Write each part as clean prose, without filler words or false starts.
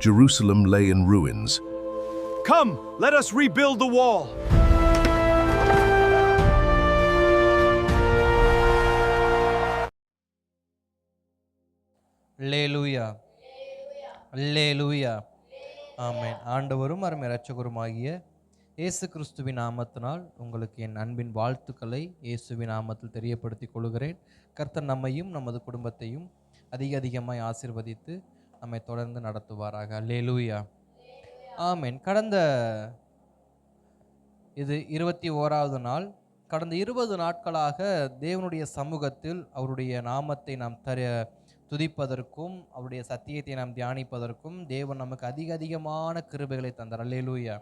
Jerusalem lay in ruins. Come, let us rebuild the wall. அல்லேலூயா, அல்லேலூயா, ஆமென். ஆண்டவரும் அருமை இரட்சகருமாகிய இயேசு கிறிஸ்துவின் நாமத்தினால் உங்களுக்கு என் அன்பின் வாழ்த்துக்களை இயேசுவின் நாமத்தில் தெரியப்படுத்திக் கொள்கிறேன். கர்த்தர் நம்மையும் நமது குடும்பத்தையும் அதிகமாய் ஆசீர்வதித்து நம்மை தொடர்ந்து நடத்துவாராக. அல்லேலூயா, ஆமென். இது 21வது நாள். கடந்த 20 நாட்களாக தேவனுடைய சமூகத்தில் அவருடைய நாமத்தை நாம் துதிப்பதற்கும் அவருடைய சத்தியத்தை நாம் தியானிப்பதற்கும் தேவன் நமக்கு அதிகமான கிருபைகளை தந்தார். அல்லேலூயா,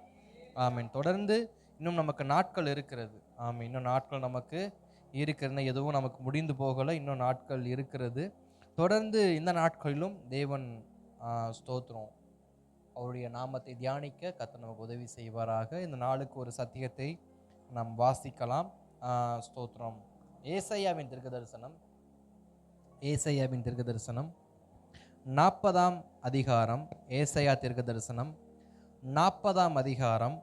ஆமென். தொடர்ந்து இன்னும் நமக்கு நாட்கள் இருக்கிறது. ஆமென். இன்னும் நாட்கள் நமக்கு இருக்கிறது, எதுவும் நமக்கு முடிந்து போகலை, இன்னும் நாட்கள் இருக்கிறது. தொடர்ந்து இந்த நாட்களிலும் தேவன் ஸ்தோத்திரம் அவருடைய நாமத்தை தியானிக்க கர்த்தர் நமக்கு உதவி செய்வாராக. இந்த நாளுக்கு ஒரு சத்தியத்தை நாம் வாசிக்கலாம். ஸ்தோத்திரம். ஏசாயாவின் தீர்க்கதரிசனம் 40ஆம் அதிகாரம். ஏசாயா தீர்க்கதரிசனம் 40ஆம் அதிகாரம்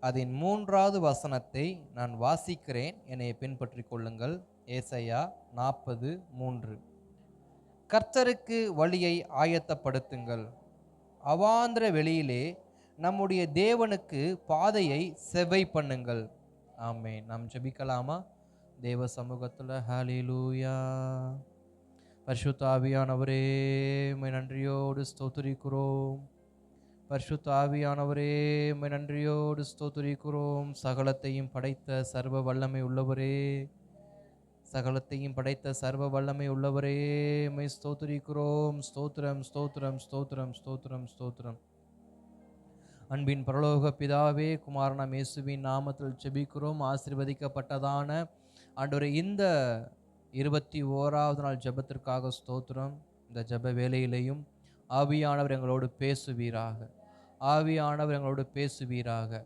அதன் 3வது வசனத்தை நான் வாசிக்கிறேன், என்னை பின்பற்றி கொள்ளுங்கள். ஏசாயா 40:3. கர்த்தருக்கு வழியை ஆயத்தப்படுத்துங்கள், அவாந்திர வெளியிலே நம்முடைய தேவனுக்கு பாதையை செவ்வை பண்ணுங்கள். ஆமென். நாம் ஜெபிக்கலாமா? தேவ சமூகத்தில். ஹல்லேலூயா. பரிசுத்த ஆவியானவரே, உம்மை நன்றியோடு ஸ்தோத்திரிக்கிறோம். பரிசுத்த ஆவியானவரே, உம்மை நன்றியோடு ஸ்தோத்திரிக்கிறோம். சகலத்தையும் படைத்த சர்வ வல்லமை உள்ளவரே, சகலத்தையும் படைத்த சர்வ வல்லமை உள்ளவரே, உம்மை ஸ்தோத்திரிக்கிறோம். ஸ்தோத்திரம், ஸ்தோத்திரம், ஸ்தோத்திரம், ஸ்தோத்திரம், ஸ்தோத்திரம். அன்பின் பரலோக பிதாவே, குமாரனாம் இயேசுவின் நாமத்தில் ஜெபிக்கிறோம். ஆசீர்வதிக்கப்பட்டதான ஆண்டவரே, இந்த 21வது நாள் ஜெபத்திற்காக ஸ்தோத்திரம். இந்த ஜெப வேளையிலையும் ஆவியானவர் எங்களோடு பேசுவீராக, ஆவியானவர் எங்களோடு பேசுவீராக,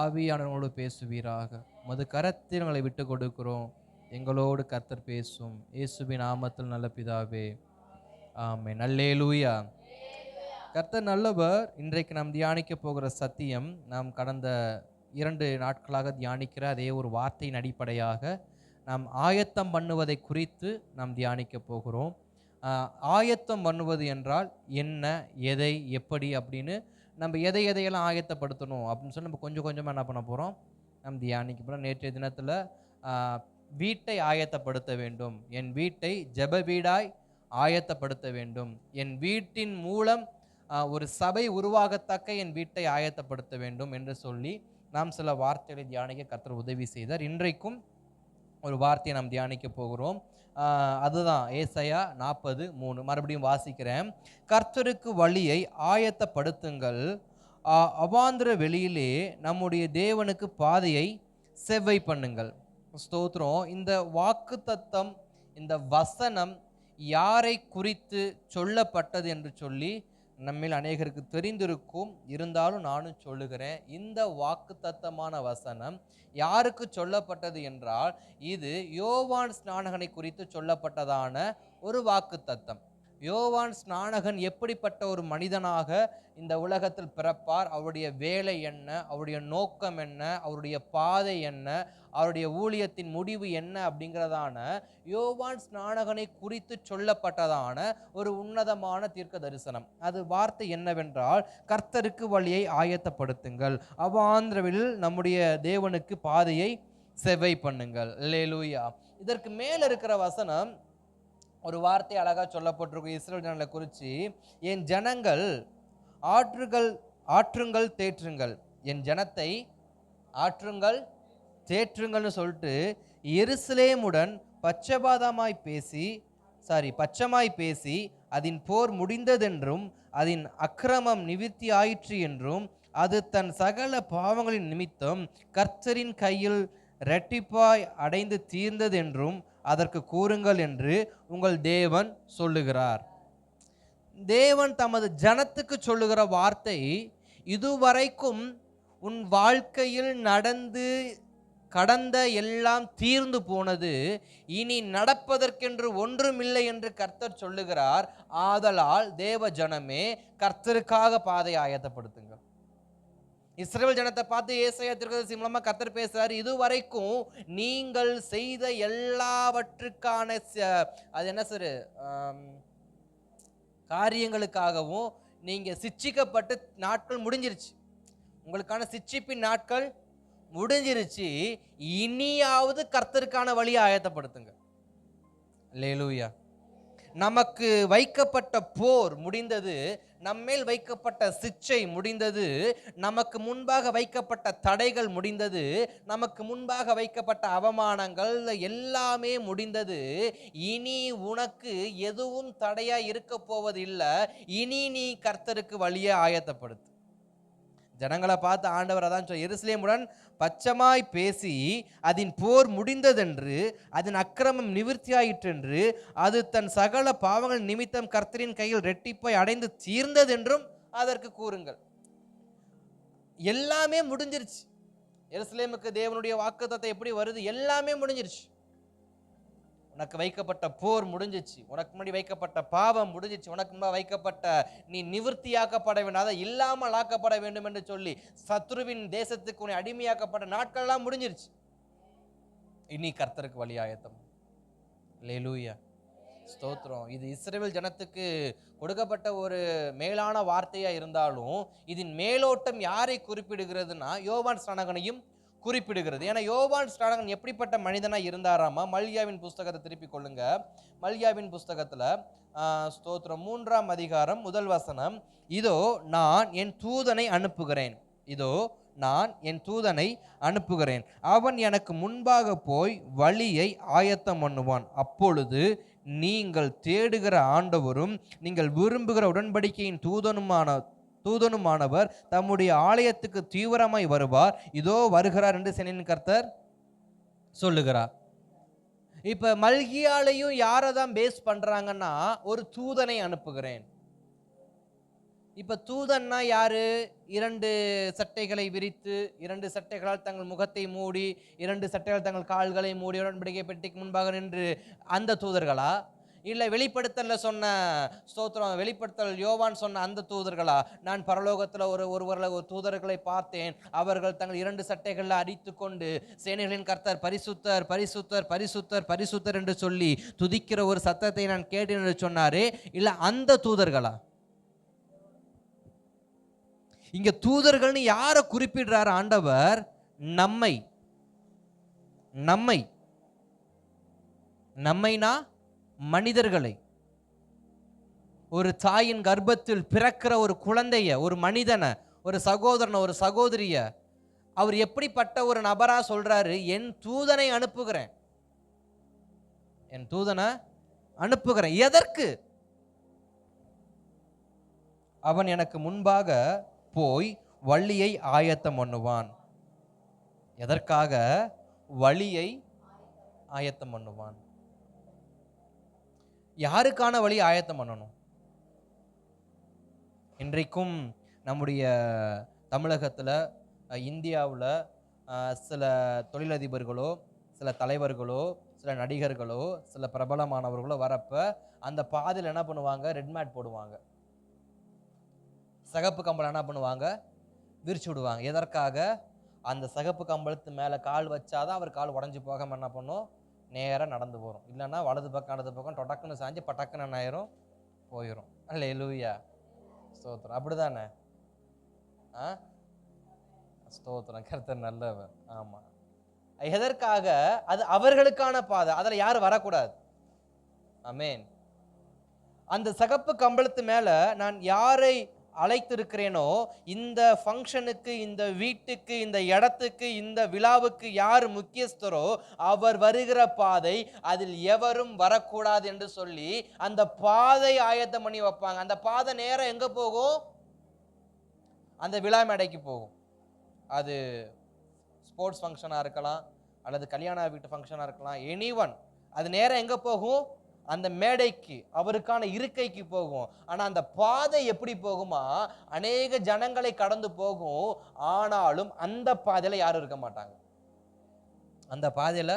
ஆவியானவர் எங்களோடு பேசுவீராக. மது கரத்தில் எங்களை விட்டு கொடுக்கிறோம். எங்களோடு கர்த்தர் பேசும். இயேசுவின் நாமத்தில் நல்ல பிதாவே, ஆமென். அல்லேலூயா. கர்த்தர் நல்லவர். இன்றைக்கு நாம் தியானிக்க போகிற சத்தியம், நாம் கடந்த 2 நாட்களாக தியானிக்கிற அதே ஒரு வார்த்தையின் அடிப்படையாக நாம் ஆயத்தம் பண்ணுவதை குறித்து நாம் தியானிக்க போகிறோம். ஆயத்தம் பண்ணுவது என்றால் என்ன, எதை, எப்படி அப்படின்னு நம்ம எதையெல்லாம் ஆயத்தப்படுத்தணும் அப்படின்னு சொல்லி நம்ம கொஞ்சம் கொஞ்சமாக என்ன பண்ண போகிறோம், நம்ம தியானிக்க போகிறோம். நேற்றைய தினத்தில் வீட்டை ஆயத்தப்படுத்த வேண்டும், என் வீட்டை ஜெப வீடாய் ஆயத்தப்படுத்த வேண்டும், என் வீட்டின் மூலம் ஒரு சபை உருவாகத்தக்க என் வீட்டை ஆயத்தப்படுத்த வேண்டும் என்று சொல்லி நாம் சில வார்த்தைகளை தியானிக்க கர்த்தர் உதவி செய்தார். இன்றைக்கும் ஒரு வார்த்தையை நாம் தியானிக்க போகிறோம். அதுதான் ஏசாயா 40:3. மறுபடியும் வாசிக்கிறேன். கர்த்தருக்கு வழியை ஆயத்தப்படுத்துங்கள், அவாந்திர வெளியிலே நம்முடைய தேவனுக்கு பாதையை செவ்வை பண்ணுங்கள். ஸ்தோத்திரம். இந்த வாக்கு தத்தம், இந்த வசனம் யாரை குறித்து சொல்லப்பட்டது என்று சொல்லி நம்மில் அநேகருக்கு தெரிந்திருக்கும். இருந்தாலும் நானும் சொல்லுகிறேன், இந்த வாக்கு தத்தமான வசனம் யாருக்கு சொல்லப்பட்டது என்றால், இது யோவான் ஸ்நானகனை குறித்து சொல்லப்பட்டதான ஒரு வாக்கு தத்தம். யோவான் ஸ்நானகன் எப்படிப்பட்ட ஒரு மனிதனாக இந்த உலகத்தில் பிறப்பார், அவருடைய வேலை என்ன, அவருடைய நோக்கம் என்ன, அவருடைய பாதை என்ன, அவருடைய ஊழியத்தின் முடிவு என்ன அப்படிங்கிறதான யோவான் ஸ்நானகனை குறித்து சொல்லப்பட்டதான ஒரு உன்னதமான தீர்க்க தரிசனம். அது வார்த்தை என்னவென்றால், கர்த்தருக்கு வழியை ஆயத்தப்படுத்துங்கள், அவாந்திரவில் நம்முடைய தேவனுக்கு பாதையை செவ்வை பண்ணுங்கள். அல்லேலூயா. இதற்கு மேல இருக்கிற வசனம் ஒரு வார்த்தை அழகா சொல்லப்பட்டிருக்கும் இஸ்ரவேல் ஜனங்களை குறித்து. என் ஜனங்கள் ஆற்றுங்கள் தேற்றுங்கள், என் ஜனத்தை ஆற்றுங்கள் தேற்றுங்கள்னு சொல்லிட்டு எருசலேமுடன் பச்சமாய் பேசி அதன் போர் முடிந்ததென்றும் அதன் அக்கிரமம் நிவிர்த்தி ஆயிற்று என்றும் அது தன் சகல பாவங்களின் நிமித்தம் கர்த்தரின் கையில் இரட்டிப்பாய் அடைந்து தீர்ந்ததென்றும் அதற்கு கூறுங்கள் என்று உங்கள் தேவன் சொல்லுகிறார். தேவன் தமது ஜனத்துக்கு சொல்லுகிற வார்த்தை, இதுவரைக்கும் உன் வாழ்க்கையில் நடந்து கடந்த எல்லாம் தீர்ந்து போனது, இனி நடப்பதற்கென்று ஒன்றுமில்லை என்று கர்த்தர் சொல்லுகிறார். ஆதலால் தேவ ஜனமே, கர்த்தருக்காக பாதை ஆயத்தப்படுத்துங்கள். இஸ்ரவேல் ஜனத்தை பார்த்து ஏசாயா தீர்க்கதரிசி மூலமா கர்த்தர் பேசுறாரு. இதுவரைக்கும் நீங்கள் செய்த எல்லாவற்றுக்கான அது என்ன சார் காரியங்களுக்காகவும் நீங்க சிட்சிக்கப்பட்டு நாட்கள் முடிஞ்சிருச்சு. உங்களுக்கான சிட்சிப்பின் நாட்கள் முடிஞ்சிருச்சு. இனியாவது கர்த்தருக்கான வழியை ஆயத்தப்படுத்துங்க. அல்லேலூயா. நமக்கு வைக்கப்பட்ட போர் முடிந்தது, நம்மேல் வைக்கப்பட்ட சிட்சை முடிந்தது, நமக்கு முன்பாக வைக்கப்பட்ட தடைகள் முடிந்தது, நமக்கு முன்பாக வைக்கப்பட்ட அவமானங்கள் எல்லாமே முடிந்தது. இனி உனக்கு எதுவும் தடையா இருக்க போவதில்லை. இனி நீ கர்த்தருக்கு வழியை ஆயத்தப்படுத்து. ஜனங்களை பார்த்து ஆண்டவர் அதான் எருசலேமுடன் பச்சமாய் பேசி அதன் போர் முடிந்ததென்று, அதன் அக்கிரமம் நிவிர்த்தியாயிற்றென்று, அது தன் சகல பாவங்கள் நிமித்தம் கர்த்தரின் கையில் ரெட்டிப்பாய் அடைந்து தீர்ந்ததென்றும் அதற்கு கூறுங்கள். எல்லாமே முடிஞ்சிருச்சு. எருசலேமுக்கு தேவனுடைய வாக்குத்தத்தம் எப்படி வருது? எல்லாமே முடிஞ்சிருச்சு. உனக்கு வைக்கப்பட்ட போர் முடிஞ்சிச்சு, உனக்கு முன்னாடி வைக்கப்பட்ட பாவம் முடிஞ்சிச்சு, உனக்கு முன்னாடி வைக்கப்பட்ட நீ நிவர்த்தியாக்கப்பட வேண்டும், அதை இல்லாமல் ஆக்கப்பட வேண்டும் என்று சொல்லி சத்ருவின் தேசத்துக்கு உன்னை அடிமையாக்கப்பட்ட நாட்கள்லாம் முடிஞ்சிருச்சு. இனி கர்த்தருக்கு வழி ஆயத்தம். அல்லேலூயா, ஸ்தோத்திரம். இது இஸ்ரவேல் ஜனத்துக்கு கொடுக்கப்பட்ட ஒரு மேலான வார்த்தையா இருந்தாலும் இதன் மேலோட்டம் யாரை குறிப்பிடுகிறதுனா யோவான் ஸ்நானகனையும் குறிப்பிடுகிறது. ஏன்னா யோவான் ஸ்நானகன் எப்படிப்பட்ட மனிதனா இருந்தாராமா? மல்கியாவின் புஸ்தகத்தை திருப்பி கொள்ளுங்க. மல்கியாவின் புஸ்தகத்துல ஸ்தோத்திரம் 3ஆம் அதிகாரம் 1 வசனம். இதோ நான் என் தூதனை அனுப்புகிறேன், இதோ நான் என் தூதனை அனுப்புகிறேன், அவன் எனக்கு முன்பாக போய் வழியை ஆயத்தம் பண்ணுவான். அப்பொழுது நீங்கள் தேடுகிற ஆண்டவரும் நீங்கள் விரும்புகிற உடன்படிக்கையின் தூதனுமானவர் தம்முடைய ஆலயத்துக்கு தீவிரமாய் வருவார். இதோ வருகிறார் என்று சேனையின் கர்த்தர் சொல்லுகிறார். இப்ப மல்கியாலையும் யாரை தான் பேஸ் பண்றாங்கன்னா ஒரு தூதனை அனுப்புகிறேன். இப்ப தூதன்னா யாரு? 2 சட்டைகளை விரித்து 2 சட்டைகளால் தங்கள் முகத்தை மூடி 2 சட்டைகள் தங்கள் கால்களை மூடி உடன்படிக்கை பெட்டிக்கு முன்பாக நின்று அந்த தூதர்களா? இல்லை வெளிப்படுத்தல சொன்ன ஸ்தோத்திரம், வெளிப்படுத்தல் யோவான் சொன்ன அந்த தூதர்களா? நான் பரலோகத்தில் ஒரு தூதர்களை பார்த்தேன், அவர்கள் தங்கள் 2 சட்டைகளில் அடித்து கொண்டு சேனைகளின் கர்த்தர் பரிசுத்தர் பரிசுத்தர் பரிசுத்தர் பரிசுத்தர் என்று சொல்லி துதிக்கிற ஒரு சத்தத்தை நான் கேட்டேன் என்று சொன்னாரே, இல்லை அந்த தூதர்களா? இங்க தூதர்கள்னு யாரை குறிப்பிடுறார் ஆண்டவர்? நம்மை. நம்மை நம்மைனா மனிதர்களை. ஒரு தாயின் கர்ப்பத்தில் பிறக்கிற ஒரு குழந்தைய, ஒரு மனிதனை, ஒரு சகோதரனை, ஒரு சகோதரிய அவர் எப்படிப்பட்ட ஒரு நபரா சொல்றாரு? என் தூதனை அனுப்புகிறேன், என் தூதனை அனுப்புகிறேன். எதற்கு? அவன் எனக்கு முன்பாக போய் வழியை ஆயத்தம் பண்ணுவான். எதற்காக? வழியை ஆயத்தம் பண்ணுவான். யாருக்கான வழி ஆயத்தம் பண்ணணும்? இன்றைக்கும் நம்முடைய தமிழகத்தில், இந்தியாவில் சில தொழிலதிபர்களோ, சில தலைவர்களோ, சில நடிகர்களோ, சில பிரபலமானவர்களோ வரப்ப அந்த பாதையில் என்ன பண்ணுவாங்க? ரெட் மேட் போடுவாங்க, சகப்பு கம்பளம் என்ன பண்ணுவாங்க? விரிச்சு விடுவாங்க. எதற்காக? அந்த சகப்பு கம்பளத்து மேலே கால் வச்சாதான் அவர் கால் உடஞ்சி போகாமல் என்ன பண்ணும்? நேராக நடந்து போகிறோம். இல்லைன்னா வலது பக்கம் இடது பக்கம் டொடக்குன்னு சாஞ்சு பட்டக்குன்னு என்ன ஆயிரும்? போயிடும். அல்லேலூயா, ஸ்தோத்திரம். அப்படிதானே? ஸ்தோத்திரம். கர்த்தர் நல்லவர். ஆமாம். எதற்காக? அது அவர்களுக்கான பாதை, அதில் யாரும் வரக்கூடாது. ஆமென். அந்த சகப்பு கம்பளத்து மேலே நான் யாரை அழைத்திருக்கிறேனோ, இந்த ஃபங்க்ஷனுக்கு, இந்த வீட்டுக்கு, இந்த இடத்துக்கு, இந்த விழாவுக்கு யார் முக்கியஸ்தரோ அவர் வருகிற பாதை, அதில் எவரும் வரக்கூடாது என்று சொல்லி அந்த பாதை ஆயத்தம் பண்ணி வைப்பாங்க. அந்த பாதை நேரம் எங்க போகும்? அந்த விழா மேடைக்கு போகும். அது ஸ்போர்ட்ஸ் ஃபங்க்ஷனாக இருக்கலாம், அல்லது கல்யாண வீட்டு ஃபங்க்ஷனாக இருக்கலாம், எனிவன். அது நேரம் எங்கே போகும்? அந்த மேடைக்கு, அவருக்கான இருக்கைக்கு போகும். ஆனால் அந்த பாதை எப்படி போகுமா? அநேக ஜனங்களை கடந்து போகும். ஆனாலும் அந்த பாதையில் யாரும் இருக்க மாட்டாங்க. அந்த பாதையில்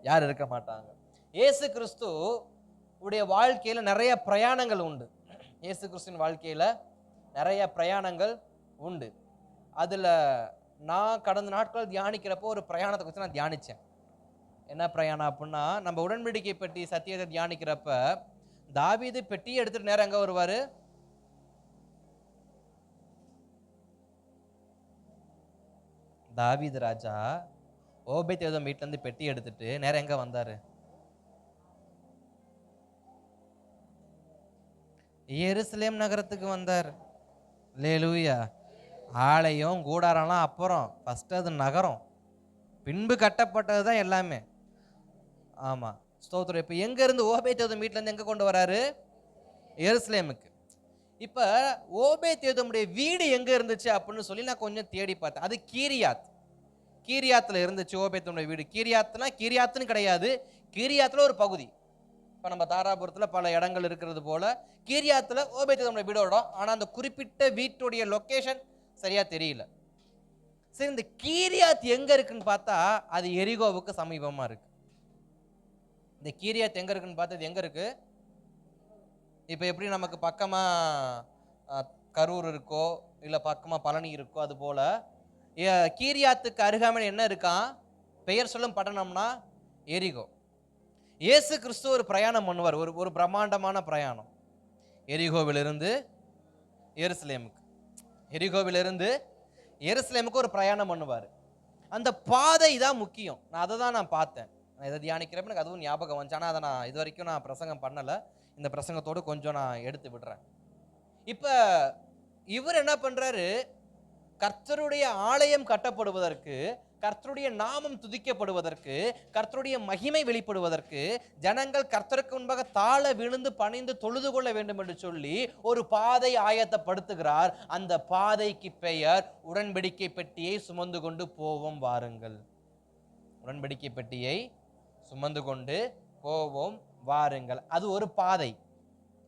யார் இருக்க மாட்டாங்க. இயேசு கிறிஸ்து உடைய வாழ்க்கையில் நிறைய பிரயாணங்கள் உண்டு. இயேசு கிறிஸ்துவின் வாழ்க்கையில் நிறைய பிரயாணங்கள் உண்டு. அதில் நான் கடந்த நாட்கள் தியானிக்கிறப்போ ஒரு பிரயாணத்தை குறித்து நான் தியானித்தேன். என்ன பிரயாணம் அப்படின்னா, நம்ம உடன்படிக்கை பெட்டி சத்தியத்தை தியானிக்கிறப்ப தாவீது பெட்டியை எடுத்துட்டு நேரம் எங்கே வருவார்? தாவீது ராஜா ஓபேத்ஏதோம் வீட்டிலேருந்து பெட்டி எடுத்துட்டு நேரம் எங்கே வந்தார்? எருசலேம் நகரத்துக்கு வந்தார். அல்லேலூயா. ஆலயம் கூடாரம்லாம் அப்புறம், ஃபஸ்ட்டு அது நகரம், பின்பு கட்டப்பட்டது தான் எல்லாமே. ஆமாம், ஸ்தோத்திரம். இப்போ எங்கேருந்து ஓபேத்ஏதோம் வீட்டிலேருந்து எங்கே கொண்டு வராரு? எருசலேமுக்கு. இப்போ ஓபேத்ஏதோமுடைய வீடு எங்கே இருந்துச்சு அப்படின்னு சொல்லி நான் கொஞ்சம் தேடி பார்த்தேன். அது கீரியாத்தில் இருந்துச்சு ஓபேத்ஏதோமுடைய வீடு. கீரியாத்துன்னு கிடையாது, கீரியாத்தில் ஒரு பகுதி. இப்போ நம்ம தாராபுரத்தில் பல இடங்கள் இருக்கிறது போல கீரியாத்தில் ஓபேத்ஏதோமுடைய வீடோட, ஆனால் அந்த குறிப்பிட்ட வீட்டுடைய லொக்கேஷன் சரியாக தெரியல. சரி, இந்த கீரியாத் எங்கே இருக்குன்னு பார்த்தா அது எரிகோவுக்கு சமீபமாக இருக்கு. இந்த கீரியாத் எங்கே இருக்குன்னு பார்த்தா இது எங்கே இருக்கு? இப்போ எப்படி நமக்கு பக்கமாக கரூர் இருக்கோ இல்லை பக்கமாக பழனி இருக்கோ, அது போல் கீரியாத்துக்கு அருகாமையில் என்ன இருக்கான்? பெயர் சொல்லும் பட்டணம்னா எரிகோ. இயேசு கிறிஸ்து ஒரு பிரயாணம் பண்ணுவார், ஒரு பிரம்மாண்டமான பிரயாணம். எரிகோவிலிருந்து எருசலேமுக்கு, எரிகோவிலிருந்து எருசலேமுக்கு ஒரு பிரயாணம் பண்ணுவார். அந்த பாதை தான் முக்கியம். நான் அதை தான் நான் பார்த்தேன். நான் இதை தியானிக்கிறப்ப எனக்கு அதுவும் ஞாபகம் வந்துச்சு. ஆனால் அதை நான் இது வரைக்கும் நான் பிரசங்கம் பண்ணலை. இந்த பிரசங்கத்தோடு கொஞ்சம் நான் எடுத்து விடுறேன். இப்போ இவர் என்ன பண்ணுறாரு? கர்த்தருடைய ஆலயம் கட்டப்படுவதற்கு, கர்த்தருடைய நாமம் துதிக்கப்படுவதற்கு, கர்த்தருடைய மகிமை வெளிப்படுவதற்கு, ஜனங்கள் கர்த்தருக்கு முன்பாக தாழ விழுந்து பணிந்து தொழுது கொள்ள வேண்டும் என்று சொல்லி ஒரு பாதை ஆயத்தப்படுத்துகிறார். அந்த பாதைக்கு பெயர் உடன்படிக்கை பெட்டியை சுமந்து கொண்டு போவோம் வாருங்கள். உடன்படிக்கை பெட்டியை சுமந்து கொண்டு போவோம் வாருங்கள். அது ஒரு பாதை,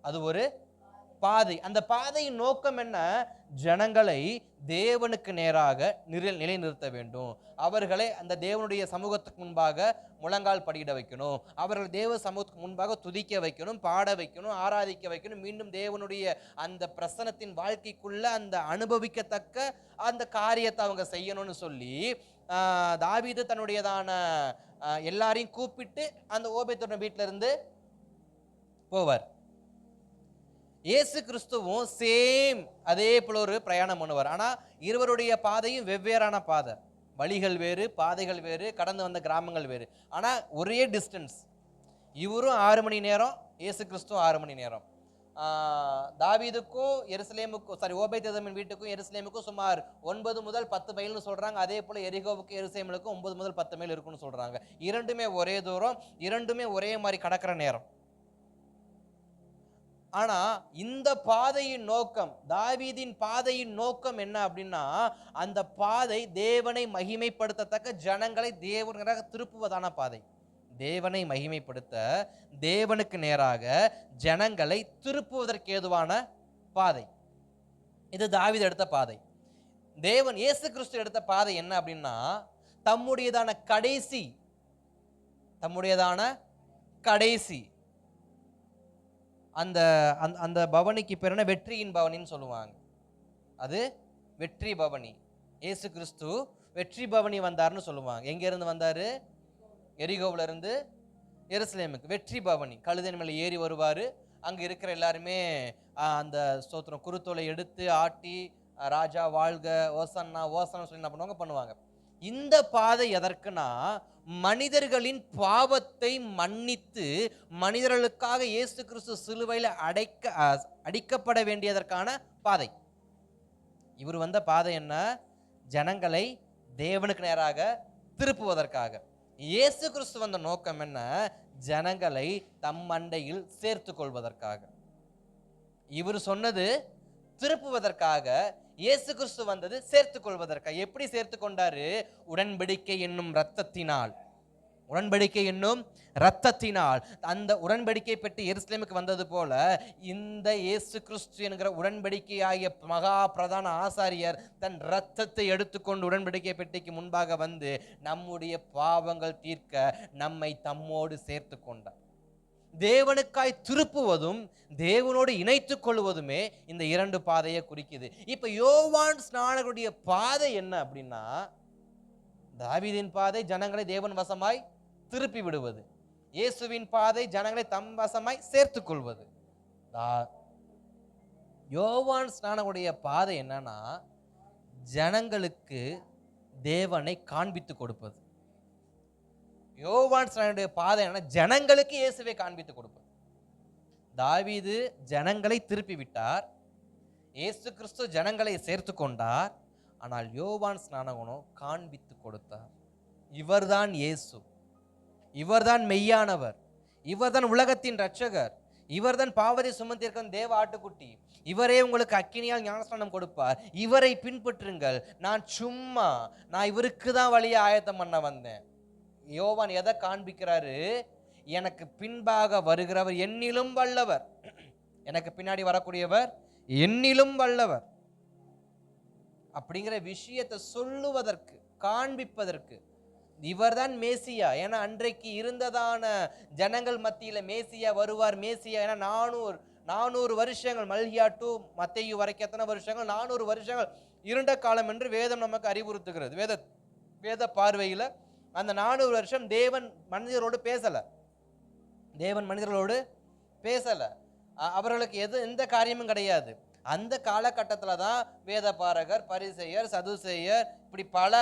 அது ஒரு பாதை. அந்த பாதையின் நோக்கம் என்ன? ஜனங்களை தேவனுக்கு நேராக நிலைநிறுத்த வேண்டும். அவர்களை அந்த தேவனுடைய சமூகத்துக்கு முன்பாக முழங்கால் படியிட வைக்கணும். அவர்கள் தேவ சமூகத்துக்கு முன்பாக துதிக்க வைக்கணும், பாட வைக்கணும், ஆராதிக்க வைக்கணும். மீண்டும் தேவனுடைய அந்த பிரசனத்தின் வாழ்க்கைக்குள்ள அந்த அனுபவிக்கத்தக்க அந்த காரியத்தை அவங்க செய்யணும்னு சொல்லி தாவீது தன்னுடையதான எல்லாரையும் கூப்பிட்டு அந்த ஓபேத்தோட வீட்டில இருந்து போவார். இயேசு கிறிஸ்துவும் சேம் அதே போல ஒரு பிரயாணம் பண்ணுவார். ஆனால் இருவருடைய பாதையும் வெவ்வேறான பாதை. வழிகள் வேறு, பாதைகள் வேறு, கடந்து வந்த கிராமங்கள் வேறு. ஆனால் ஒரே டிஸ்டன்ஸ். இவரும் 6 மணி நேரம், இயேசு கிறிஸ்துவும் 6 மணி நேரம். தாவீதுக்கும் எருசலேமுக்கும் ஓபேத்ஏதோமின் வீட்டுக்கும் எருசலேமுக்கும் சுமார் 9 முதல் 10 மைல்னு சொல்கிறாங்க. அதே போல் எரிகோவுக்கு எருசலேமுக்கும் 9 முதல் 10 மைல் இருக்குன்னு சொல்கிறாங்க. இரண்டுமே ஒரே தூரம், இரண்டுமே ஒரே மாதிரி கடக்கிற நேரம். ஆனா இந்த பாதையின் நோக்கம், தாவீதின் பாதையின் நோக்கம் என்ன அப்படின்னா, அந்த பாதை தேவனை மகிமைப்படுத்தத்தக்க ஜனங்களை தேவனுக்கு திருப்புவதான பாதை. தேவனை மகிமைப்படுத்த, தேவனுக்கு நேராக ஜனங்களை திருப்புவதற்கு ஏதுவான பாதை. இது தாவீது எடுத்த பாதை. தேவன் இயேசு கிறிஸ்து எடுத்த பாதை என்ன அப்படின்னா, தம்முடையதான கடைசி அந்த அந்த பவனிக்கு பேர் என்ன? வெற்றியின் பவனின்னு சொல்லுவாங்க. அது வெற்றி பவனி. இயேசு கிறிஸ்து வெற்றி பவனி வந்தார்னு சொல்லுவாங்க. எங்கேருந்து வந்தார்? எரிகோவில் இருந்து எருசலேமுக்கு வெற்றி பவனி. கழுதையின் மேலே ஏறி வருவார். அங்கே இருக்கிற எல்லாருமே அந்த ஸ்தோத்திரம் குருத்தோலை எடுத்து ஆட்டி ராஜா வாழ்க ஓசன்னா ஓசன்னா சொல்லி என்ன பண்ணுவாங்க. இந்த பாதை எதற்குனா, மனிதர்களின் பாவத்தை மன்னித்து மனிதர்களுக்காக இயேசு கிறிஸ்து சிலுவையில் அடிக்கப்பட வேண்டியதற்கான பாதை. இவர் வந்த பாதை என்ன? ஜனங்களை தேவனுக்கு நேராக திருப்புவதற்காக. இயேசு கிறிஸ்து வந்த நோக்கம் என்ன? ஜனங்களை தம் அண்டையில் சேர்த்து கொள்வதற்காக. இவர் சொன்னது திருப்புவதற்காக, இயேசு கிறிஸ்து வந்தது சேர்த்து கொள்வதற்காக. எப்படி சேர்த்து கொண்டாரு? உடன்படிக்கை என்னும் இரத்தத்தினால். உடன்படிக்கை என்னும் இரத்தத்தினால். அந்த உடன்படிக்கை பெற்று எருசலேமுக்கு வந்தது போல இந்த இயேசு கிறிஸ்து என்கிற உடன்படிக்கை ஆகிய மகா பிரதான ஆசாரியர் தன் இரத்தத்தை எடுத்துக்கொண்டு உடன்படிக்கை பெட்டிக்கு முன்பாக வந்து நம்முடைய பாவங்கள் தீர்க்க நம்மை தம்மோடு சேர்த்து கொண்டார். தேவனுக்காய் திருப்புவதும் தேவனோடு இணைத்துக் கொள்வதுமே இந்த இரண்டு பாதையை குறிக்குது. இப்ப யோவான் ஸ்நானகருடைய பாதை என்ன அப்படின்னா, தாவீதின் பாதை ஜனங்களை தேவன் வசமாய் திருப்பி விடுவது, இயேசுவின் பாதை ஜனங்களை தம் வசமாய் சேர்த்துக் கொள்வது. யோவான் ஸ்நானகருடைய பாதை என்னன்னா, ஜனங்களுக்கு தேவனை காண்பித்து கொடுப்பது. யோவான் ஸ்நானனுடைய பாதை என்ன, ஜனங்களுக்கு இயேசுவை காண்பித்து கொடுப்பது. தாவீது ஜனங்களை திருப்பி விட்டார், இயேசு கிறிஸ்து ஜனங்களை சேர்த்து கொண்டார். ஆனால் யோவான் ஸ்நானகனோ காண்பித்து கொடுத்தார். இவர்தான் இயேசு, இவர்தான் மெய்யானவர், இவர்தான் உலகத்தின் இரட்சகர், இவர்தான் பாவத்தை சுமந்திருக்கும் தேவ ஆட்டுக்குட்டி, இவரே உங்களுக்கு அக்கினியால் ஞானஸ்நானம் கொடுப்பார், இவரை பின்பற்றுங்கள். நான் இவருக்கு தான் வழியை ஆயத்தம் பண்ண வந்தேன். யோவான் எதை காண்பிக்கிறாரு, எனக்கு பின்பாக வருகிறவர் என்னிலும் வல்லவர், எனக்கு பின்னாடி வரக்கூடியவர் என்னிலும் வல்லவர் அப்படிங்கிற விஷயத்தை சொல்லுவதற்கு, காண்பிப்பதற்கு. இவர்தான் மேசியா. ஏன்னா அன்றைக்கு இருந்ததான ஜனங்கள் மத்தியில மேசியா வருவார், மேசியா. ஏன்னா 400 வருஷங்கள், மல்கியா டு மத்தேயு வரைக்கும் எத்தனை வருஷங்கள், 400 வருஷங்கள் இருண்ட காலம் என்று வேதம் நமக்கு அறிவுறுத்துகிறது. வேத பார்வையில அந்த 400 வருஷம் தேவன் மனிதர்களோடு பேசல, அவர்களுக்கு எந்த காரியமும் கிடையாது. அந்த காலகட்டத்தில் தான் வேத பாரகர், பரிசேயர், சதுசேயர், இப்படி பல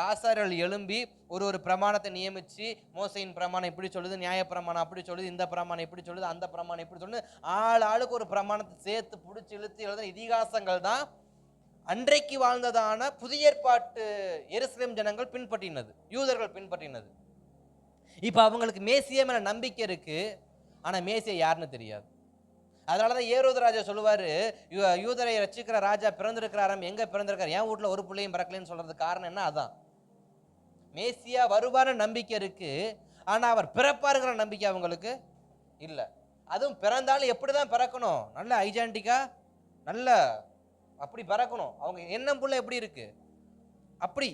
ஆசாரியர்கள் எழும்பி ஒரு பிரமாணத்தை நியமித்து, மோசையின் பிரமாணம் இப்படி சொல்லுது, நியாய பிரமாணம் அப்படி சொல்லுது, இந்த பிரமாணம் இப்படி சொல்லுது, அந்த பிரமாணம் இப்படி சொல்லுது, ஆளுக்கு ஒரு பிரமாணத்தை சேர்த்து பிடிச்சி இழுத்து எழுத இதிகாசங்கள் தான் அன்றைக்கு வாழ்ந்ததான புதிய ஏற்பாட்டு எருசலேம் ஜனங்கள் பின்பற்றினது, யூதர்கள் பின்பற்றினது. இப்போ அவங்களுக்கு மேசியா மேல நம்பிக்கை இருக்கு, ஆனா மேசியா யாருன்னு தெரியாது. அதனாலதான் ஏரோது ராஜா சொல்லுவாரு, யூதரை ரட்சிக்கிற ராஜா பிறந்திருக்கிறாராம். எங்க பிறந்திருக்காரு? என் வீட்டுல ஒரு பிள்ளையும் பிறக்கலன்னு சொல்றதுக்கு காரணம் என்ன? அதான் மேசியா வருவார நம்பிக்கை இருக்கு, ஆனா அவர் பிறப்பாருங்கிற நம்பிக்கை அவங்களுக்கு இல்ல. அதுவும் பிறந்தாலும் எப்படிதான் பிறக்கணும், நல்ல ஐஜான்டிக்கா, நல்ல அப்படி பிறக்கணும். அவங்க எண்ணம் புள்ள எப்படி இருக்கு அப்படி.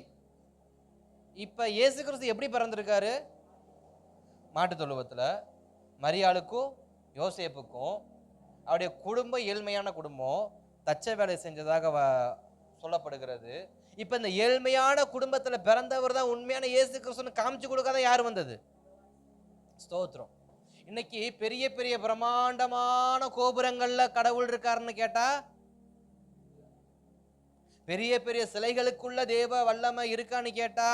இப்ப இயேசு கிறிஸ்து எப்படி பிறந்திருக்காரு? மாட்டு தொழுவத்துல மரியாளுக்கும் யோசேப்புக்கும் அவருடைய குடும்பம் ஏழ்மையான குடும்பம், தச்ச வேலை செஞ்சதாக சொல்லப்படுகிறது. இப்ப இந்த ஏழ்மையான குடும்பத்துல பிறந்தவர் தான் உண்மையான இயேசு கிறிஸ்துன்னு காமிச்சு கொடுக்காத யார் வந்தது? ஸ்தோத்திரம். இன்னைக்கு பெரிய பெரிய பிரம்மாண்டமான கோபுரங்கள்ல கடவுள் இருக்காருன்னு கேட்டா, பெரிய பெரிய சிலைகளுக்குள்ள தேவ வல்லமை இருக்கான்னு கேட்டா,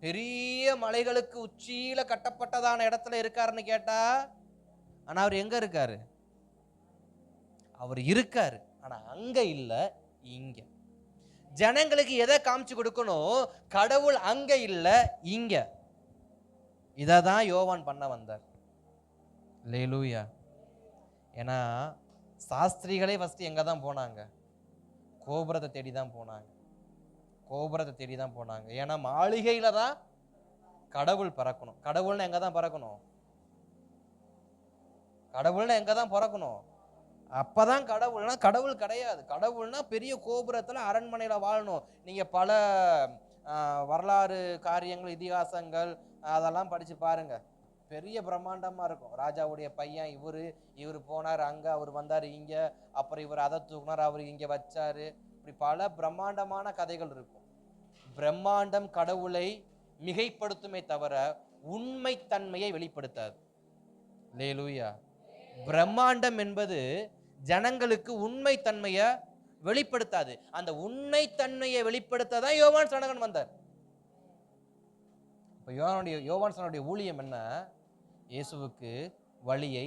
பெரிய மலைகளுக்கு உச்சியில கட்டப்பட்டதான இடத்துல இருக்காருன்னு கேட்டா, ஆனா அவர் எங்க இருக்காரு? அவர் இருக்காரு, ஆனா அங்க இல்ல, இங்க. ஜனங்களுக்கு எதை காமிச்சு கொடுக்கணும்? கடவுள் அங்க இல்ல, இங்க. இததான் யோவான் பண்ண வந்தார். அல்லேலூயா. ஏன்னா சாஸ்திரிகளே ஃபர்ஸ்ட் எங்க தான் போனாங்க? கோபுரத்தை தேடி தான் போனாங்க. ஏன்னா மாளிகையில தான் கடவுள் பறக்கணும். கடவுள்னா எங்க தான் பறக்கணும்? அப்பதான் கடவுள்னா கடவுள் கிடையாது. கடவுள்னா பெரிய கோபுரத்துல அரண்மனையில வாழணும். நீங்க பல வரலாறு காரியங்கள், இதிகாசங்கள் அதெல்லாம் படிச்சு பாருங்க, பெரிய பிரம்மாண்டமா இருக்கும். ராஜாவுடைய பையன் இவர் போனார் அங்க, அவர் வந்தாரு இங்க, அப்புறம் இவர் அதை தூக்குனார், அவர் இங்க வச்சாரு. இப்படி பல பிரம்மாண்டமான கதைகள் இருக்கும். பிரம்மாண்டம் கடவுளை மிகைப்படுத்துமே தவிர உண்மை தன்மையை வெளிப்படுத்தாது. அல்லேலூயா. பிரம்மாண்டம் என்பது ஜனங்களுக்கு உண்மை தன்மையை வெளிப்படுத்தாது. அந்த உண்மை தன்மையை வெளிப்படுத்ததான் யோவான் ஸ்நானகன் வந்தார். இப்ப யோவான் ஸ்நானனுடைய ஊழியம் என்ன? இயேசுவுக்கு வழியை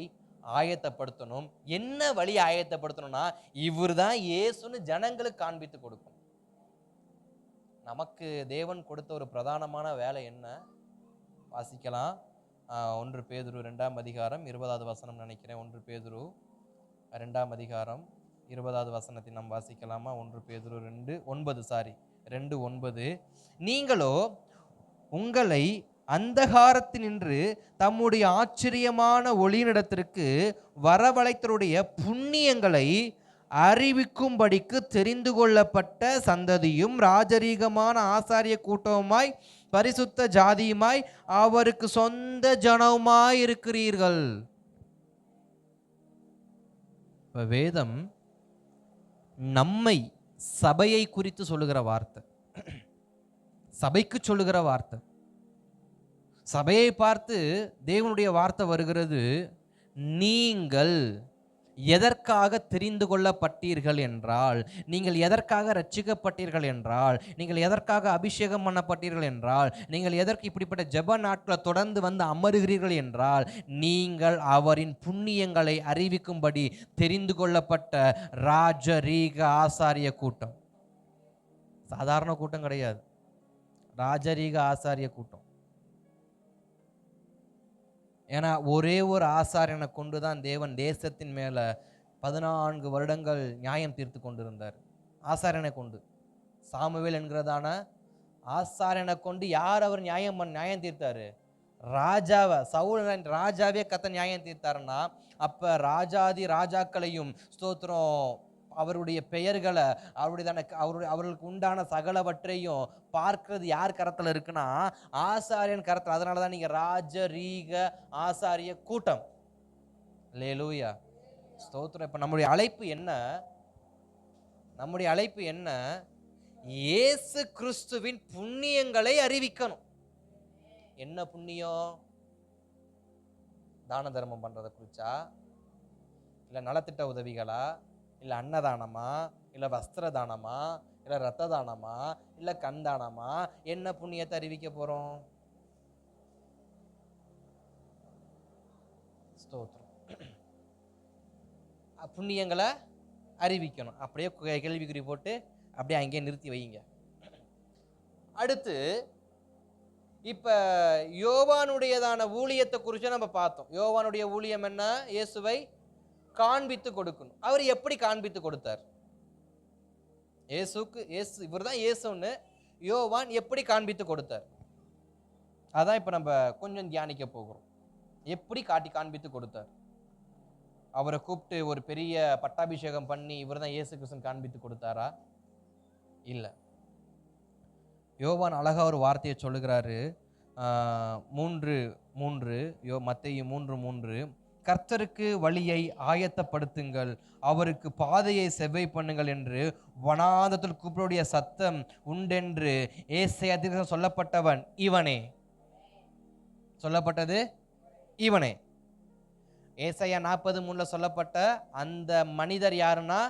ஆயத்தப்படுத்தணும். என்ன வழி ஆயத்தப்படுத்தணும்னா, இவர் தான் இயேசுன்னு ஜனங்களுக்கு காண்பித்து கொடுக்கும். நமக்கு தேவன் கொடுத்த ஒரு பிரதானமான வேலை என்ன? வாசிக்கலாம். 1 பேதுரு 2ஆம் அதிகாரம் 20வது வசனம் நினைக்கிறேன். 1 பேதுரு 2ஆம் அதிகாரம் 20வது வசனத்தை நாம் வாசிக்கலாமா? 1 பேதுரு 2:9. நீங்களோ உங்களை அந்தகாரத்தினின்று தம்முடைய ஆச்சரியமான ஒளியினிடத்திற்கு வரவழைத்தருடைய புண்ணியங்களை அறிவிக்கும்படிக்கு தெரிந்து கொள்ளப்பட்ட சந்ததியும் ராஜரீகமான ஆசாரிய கூட்டமுமாய் பரிசுத்த ஜாதியுமாய் அவருக்கு சொந்த ஜனவுமாய் இருக்கிறீர்கள். வேதம் நம்மை, சபையை குறித்து சொல்லுகிற வார்த்தை, சபைக்கு சொல்லுகிற வார்த்தை. சபையை பார்த்து தேவனுடைய வார்த்தை வருகிறது, நீங்கள் எதற்காக தெரிந்து கொள்ளப்பட்டீர்கள் என்றால், நீங்கள் எதற்காக ரட்சிக்கப்பட்டீர்கள் என்றால், நீங்கள் எதற்காக அபிஷேகம் பண்ணப்பட்டீர்கள் என்றால், நீங்கள் எதற்கு இப்படிப்பட்ட ஜெப நாட்களை தொடர்ந்து வந்து அமருகிறீர்கள் என்றால், நீங்கள் அவரின் புண்ணியங்களை அறிவிக்கும்படி தெரிந்து கொள்ளப்பட்ட ராஜரீக ஆசாரிய கூட்டம். சாதாரண கூட்டம் கிடையாது, ராஜரீக ஆசாரிய கூட்டம். ஏன்னா ஒரே ஒரு ஆசாரியனை கொண்டு தான் தேவன் தேசத்தின் மேல 14 வருடங்கள் நியாயம் தீர்த்து கொண்டிருந்தார். ஆசாரியனை கொண்டு, சாமுவேல் என்கிறதான ஆசாரியனை கொண்டு யார் அவர் நியாயம் தீர்த்தாரு? ராஜாவை, சவுல் ராஜாவே கத்த நியாயம் தீர்த்தாருன்னா, அப்ப ராஜாதி ராஜாக்களையும் ஸ்தோத்திரம், அவருடைய பெயர்களை, அவர்களுக்கு உண்டான சகலவற்றையும் பார்க்கிறது யார் கரத்தில் இருக்குன்னா, ஆசாரியன் கரத்தில். அதனால தான் நீங்க ராஜரீக ஆசாரிய கூட்டம். அல்லேலூயா, ஸ்தோத்திரம். இப்ப நம்முடைய அழைப்பு என்ன? நம்முடைய அழைப்பு என்ன? இயேசு கிறிஸ்துவின் புண்ணியங்களை அறிவிக்கணும். என்ன புண்ணியம்? தான தர்மம் பண்றதை குறிச்சா, இல்ல நலத்திட்ட உதவிகளா, இல்லை அன்னதானமா, இல்லை வஸ்திர தானமா, இல்லை ரத்த தானமா, இல்லை கண் தானமா? என்ன புண்ணியத்தை அறிவிக்க போறோம்? ஸ்தோத்திரம். புண்ணியங்களை அறிவிக்கணும். அப்படியே கேள்விக்குறி போட்டு அப்படியே அங்கேயே நிறுத்தி வைங்க. அடுத்து இப்ப யோவானுடையதான ஊழியத்தை குறித்து நம்ம பார்த்தோம். யோவானுடைய ஊழியம் என்ன? இயேசுவை காண்பித்து கொடுக்கணும். அவர் எப்படி காண்பித்து கொடுத்தார்? இவர் தான் இயேசுன்னு யோவான் எப்படி காண்பித்து கொடுத்தார்? அதான் இப்ப நம்ம கொஞ்சம் தியானிக்க போகிறோம். எப்படி காண்பித்து கொடுத்தார்? அவரை கூப்பிட்டு ஒரு பெரிய பட்டாபிஷேகம் பண்ணி இவர் தான் இயேசு கிறிஸ்துன்னு காண்பித்து கொடுத்தாரா? இல்ல. யோவான் அழகா ஒரு வார்த்தையை சொல்லுகிறாரு. 3:3, மத்தேயு 3:3, கர்த்தருக்கு வழியை ஆயத்தப்படுத்துங்கள், அவருக்கு பாதையை செவ்வை பண்ணுங்கள் என்று வனாந்தரத்தில் கூப்பிடுடைய சத்தம் உண்டென்று ஏசாயா தீர்க்கதரிசி சொல்லப்பட்டவன் இவனே. சொல்லப்பட்டது இவனே. ஏசாயா 40:3 சொல்லப்பட்ட அந்த மனிதர் யாருன்னா,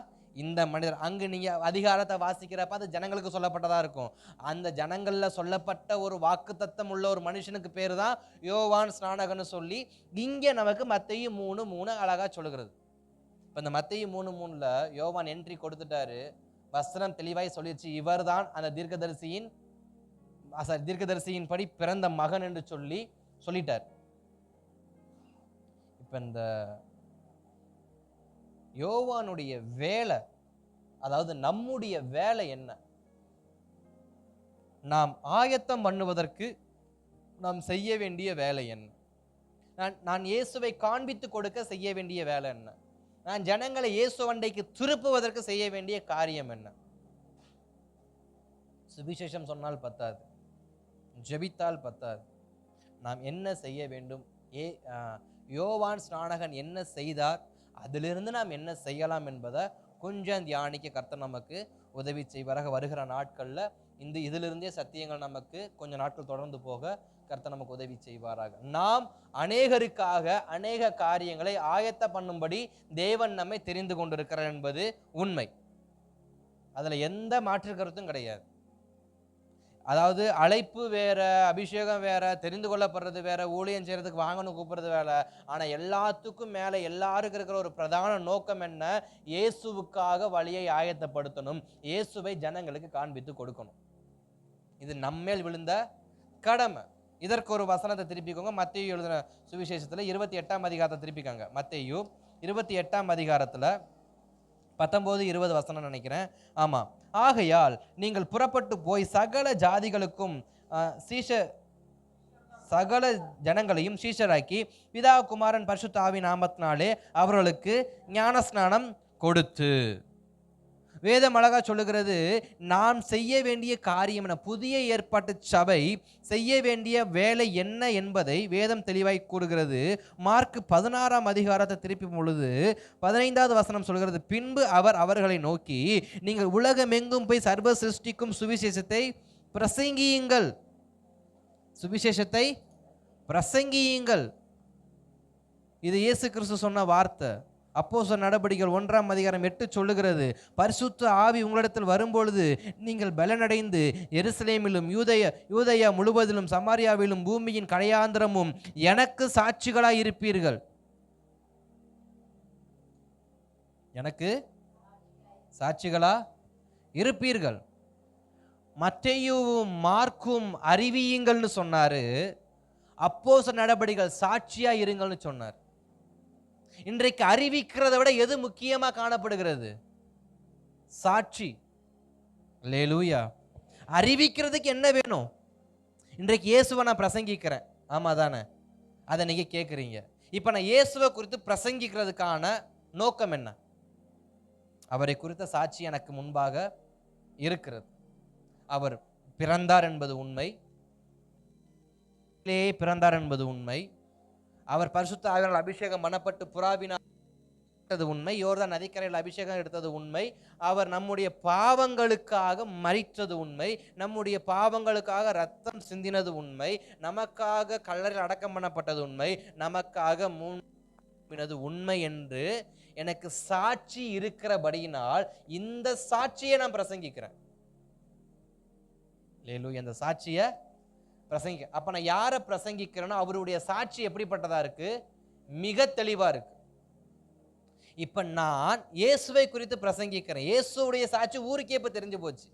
இந்த மனிதர். அங்கு நீங்க அதிகாரத்தை வாசிக்கிறப்ப அது ஜனங்களுக்கு சொல்லப்பட்டதா இருக்கும். அந்த ஜனங்கள்ல சொல்லப்பட்ட ஒரு வாக்குத்தத்தம் உள்ள ஒரு மனுஷனுக்கு பேரு தான் யோவான் ஸ்நானகன்னு சொல்லி இங்க நமக்கு மத்தேயு 3:3 அழகா சொல்லுகிறது. இப்ப இந்த மத்தேயு 3:3 யோவான் என்ட்ரி கொடுத்துட்டாரு. வசனம் தெளிவாய் சொல்லிடுச்சு, இவர் தான் அந்த தீர்க்கதரிசியின் படி பிறந்த மகன் என்று சொல்லிட்டார். இப்ப இந்த யோவானுடைய வேலை, அதாவது நம்முடைய வேலை என்ன? நாம் ஆயத்தம் பண்ணுவதற்கு நாம் செய்ய வேண்டிய வேலை என்ன? நான் இயேசுவை காண்பித்து கொடுக்க செய்ய வேண்டிய வேலை என்ன? நான் ஜனங்களை இயேசுவண்டைக்கு திருப்புவதற்கு செய்ய வேண்டிய காரியம் என்ன? சுவிசேஷம் சொன்னால் பத்தாது, ஜெபித்தால் பத்தாது. நாம் என்ன செய்ய வேண்டும்? யோவான் ஸ்நானகன் என்ன செய்தார், அதிலிருந்து நாம் என்ன செய்யலாம் என்பதை கொஞ்சம் தியானிக்க கர்த்தர் நமக்கு உதவி செய்வாராக. வருகிற நாட்களில் இதிலிருந்தே சத்தியங்கள் நமக்கு கொஞ்சம் நாட்கள் தொடர்ந்து போக கர்த்தர் நமக்கு உதவி செய்வாராக. நாம் அநேகருக்காக அநேக காரியங்களை ஆயத்த பண்ணும்படி தேவன் நம்மை தெரிந்து கொண்டிருக்கிறார் என்பது உண்மை. அதுல எந்த மாற்று கருத்தும் கிடையாது. அதாவது அழைப்பு வேற, அபிஷேகம் வேற, தெரிந்து கொள்ளப்படுறது வேற, ஊழியம் செய்யறதுக்கு வாங்கணும் கூப்பிடுறது வேற. ஆனா எல்லாத்துக்கும் மேல எல்லாருக்கும் இருக்கிற ஒரு பிரதான நோக்கம் என்ன? இயேசுவுக்காக வழியை ஆயத்தப்படுத்தணும், இயேசுவை ஜனங்களுக்கு காண்பித்து கொடுக்கணும். இது நம்மேல் விழுந்த கடமை. இதற்கு ஒரு வசனத்தை திருப்பிக்கோங்க. மத்தேயு எழுதின சுவிசேஷத்துல 28ஆம் அதிகாரத்தை திருப்பிக்காங்க. மத்தேயு 28ஆம் அதிகாரத்துல 19-20 வசனம் நினைக்கிறேன். ஆமா. ஆகையால் நீங்கள் புறப்பட்டு போய் சகல ஜாதிகளுக்கும் சகல ஜனங்களையும் சீஷராக்கி பிதா குமாரன் பரிசுத்த ஆவி நாமத்தினாலே அவர்களுக்கு ஞானஸ்நானம் கொடுத்து. வேதம் அழகா சொல்லுகிறது, நாம் செய்ய வேண்டிய காரியம் என்ன, புதிய ஏற்பாட்டு சபை செய்ய வேண்டிய வேலை என்ன என்பதை வேதம் தெளிவாய் கூறுகிறது. மார்க் 16ஆம் அதிகாரத்தை திருப்பி பொழுது 15வது வசனம் சொல்கிறது, பின்பு அவர் அவர்களை நோக்கி, நீங்கள் உலகமெங்கும் போய் சர்வ சிருஷ்டிக்கும் சுவிசேஷத்தை பிரசங்கியுங்கள். சுவிசேஷத்தை பிரசங்கியுங்கள். இது இயேசு கிறிஸ்து சொன்ன வார்த்தை. அப்போஸ்தலர் நடபடிகள் 1ஆம் அதிகாரம் 8 சொல்லுகிறது, பரிசுத்த ஆவி உங்களிடத்தில் வரும்பொழுது நீங்கள் பலனடைந்து எருசலேமிலும் யூதேயா முழுவதிலும் சமாரியாவிலும் பூமியின் கடையாந்திரமும் எனக்கு சாட்சிகளாய் இருப்பீர்கள். எனக்கு சாட்சிகளா இருப்பீர்கள். மத்தேயுவும் மார்க்கும் அறிவியுங்கள்னு சொன்னாரு, அப்போஸ்தலர் நடபடிகள் சாட்சியா இருங்கள்னு சொன்னார். இன்றைக்கு அறிவிக்கிறதை விட எது முக்கியமா காணப்படுகிறது? சாட்சி. அல்லேலூயா. அறிவிக்கிறதுக்கு என்ன வேணும்? இன்றைக்கு இயேசுவை நான் பிரசங்கிக்கிறேன், ஆமா தானே? அதை நீங்க கேட்குறீங்க. இப்ப நான் இயேசுவை குறித்து பிரசங்கிக்கிறதுக்கான நோக்கம் என்ன? அவரை குறித்த சாட்சி எனக்கு முன்பாக இருக்கிறது. அவர் பிறந்தார் என்பது உண்மை, பிறந்தார் என்பது உண்மை. அவர் பரிசுத்த ஆவியால் அபிஷேகம் பண்ணப்பட்டு புறாவினார் உண்மை. யோர்தான் நதிக்கரையில் அபிஷேகம் எடுத்தது உண்மை. அவர் நம்முடைய பாவங்களுக்காக மரித்தது உண்மை. நம்முடைய பாவங்களுக்காக ரத்தம் சிந்தினது உண்மை. நமக்காக கல்லறையில் அடக்கம் பண்ணப்பட்டது உண்மை. நமக்காக மூன்றது உண்மை என்று எனக்கு சாட்சி இருக்கிறபடியினால் இந்த சாட்சியை நான் பிரசங்கிக்கிறேன். அந்த சாட்சியை பிரசங்கிக்க. அப்ப நான் யாரை பிரசங்கிக்கிறேன்னா அவருடைய சாட்சி எப்படிப்பட்டதா இருக்கு? மிக தெளிவா இருக்கு. இப்ப நான் இயேசுவை குறித்து பிரசங்கிக்கிறேன். இயேசுடைய சாட்சி ஊருக்கே இப்ப தெரிஞ்சு போச்சு.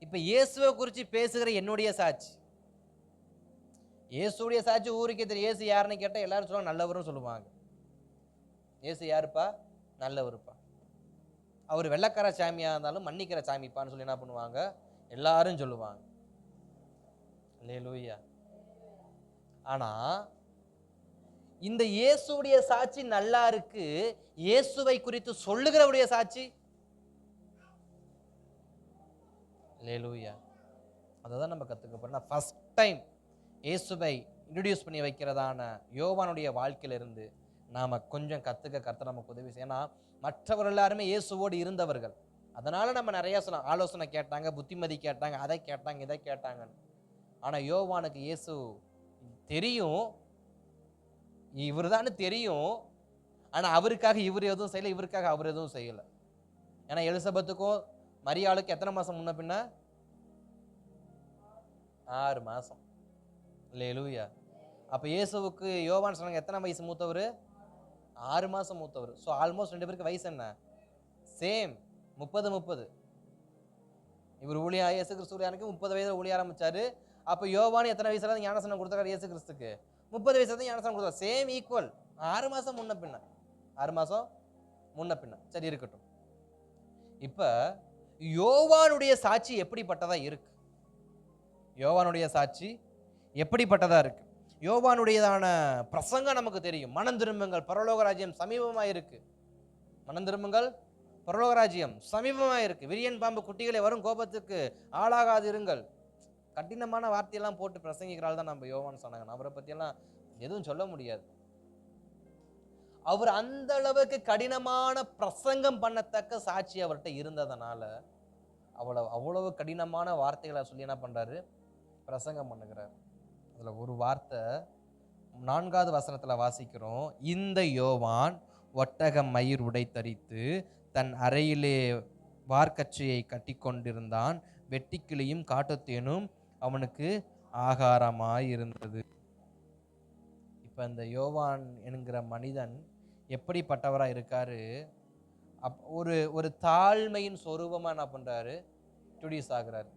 இப்ப இயேசுவை குறித்து பேசுகிற என்னுடைய சாட்சி, இயேசுடைய சாட்சி ஊருக்கே தெரியும். இயேசு யாருன்னு கேட்டா எல்லாரும் சொல்லுவாங்க நல்லவரும் சொல்லுவாங்க. இயேசு யாருப்பா? நல்லவருப்பா. அவர் வெள்ளக்கார சாமியா இருந்தாலும் மன்னிக்கிற சாமிப்பான்னு சொல்லி என்ன பண்ணுவாங்க? எல்லாரும் சொல்லுவாங்க. அல்லேலூயா. ஆனா இந்த இயேசுடைய சாட்சி நல்லா இருக்கு. இயேசுவை குறித்து சொல்லுகிறவருடைய சாட்சி, அல்லேலூயா, அததான் நம்ம கத்துக்க போறோம். ஃபர்ஸ்ட் டைம் இயேசுவை இன்ட்ரோடியூஸ் பண்ணி வைக்கிறதான யோவானுடைய வாழ்க்கையிலிருந்து நாம கொஞ்சம் கத்துக்க கர்த்தர் நமக்கு உதவி செய்யும். ஏன்னா மற்றவர்கள் எல்லாருமே இயேசுவோடு இருந்தவர்கள். அதனால நம்ம நிறைய ஆலோசனை கேட்டாங்க, புத்திமதி கேட்டாங்க, அதை கேட்டாங்க, இதை கேட்டாங்கன்னு. ஆனா யோவானுக்கு இயேசு தெரியும், இவர் தான் தெரியும். ஆனா அவருக்காக இவர் எதுவும் செய்யல, இவருக்காக அவர் எதுவும் செய்யல. ஏன்னா எலிசபெத்துக்கும் மரியாளுக்கு எத்தனை மாசம் முன்ன பின்ன? 6 மாசம். அல்லேலூயா. அப்ப இயேசுவுக்கு யோவான் சொன்னாங்க எத்தனை வயசு மூத்தவர்? 6 மாசம் மூத்தவர். ஸோ ஆல்மோஸ்ட் 2 பேருக்கு வயசு என்ன? சேம், 30. இவர் ஊழியா இயேசு கிறிஸ்துவுக்கு 30 வயதுல ஊழிய ஆரம்பிச்சாரு. அப்ப யோவான் எத்தனை வயசுல ஞானஸ்நானம் கொடுத்தாரு? இயேசு கிறிஸ்துக்கு 30 வயசுல தான் ஞானஸ்நானம் கொடுத்தாரு. Same equal. 6 மாசம் முன்ன பின்ன. 6 மாசம் முன்ன பின்ன. சரி இருக்கட்டும். இப்ப யோவானுடைய சாட்சி எப்படிப்பட்டதா இருக்கு? யோவானுடைய சாட்சி எப்படிப்பட்டதா இருக்கு? யோவானுடையதான பிரசங்கம் நமக்கு தெரியும். மனம் திரும்புங்கள், பரலோக ராஜ்யம் சமீபமா இருக்கு. மனம் திரும்புங்கள், பரலோக ராஜ்யம் சமீபமா இருக்கு. விரியன் பாம்பு குட்டிகளை வரும் கோபத்துக்கு ஆளாகாது இருங்கள். கடினமான வார்த்தையெல்லாம் போட்டு பிரசங்கிக்கிறாள் தான் நம்ம யோவான் சொன்னாங்க. அவரை பத்தியெல்லாம் எதுவும் சொல்ல முடியாது. அவர் அந்த அளவுக்கு கடினமான பிரசங்கம் பண்ணத்தக்க சாட்சி அவர்கிட்ட இருந்ததுனால அவ்வளவு கடினமான வார்த்தைகளை சொல்லி என்ன பண்றாரு? பிரசங்கம் பண்ணுகிறார். அதுல ஒரு வார்த்தை 4வது வசனத்துல வாசிக்கிறோம். இந்த யோவான் ஒட்டக மயிர் உடை தரித்து தன் அறையிலே வார்க்கச்சையை கட்டி கொண்டிருந்தான். வெட்டிக்கிளியும் காட்டுத்தேனும் அவனுக்கு ஆகாரமாய் இருந்தது. இப்ப இந்த யோவான் என்கிற மனிதன் எப்படிப்பட்டவரா இருக்காரு? ஒரு தாழ்மையின் சொரூபமா என்ன பண்றாரு? இன்ட்ரோடியூஸ் ஆகுறாரு.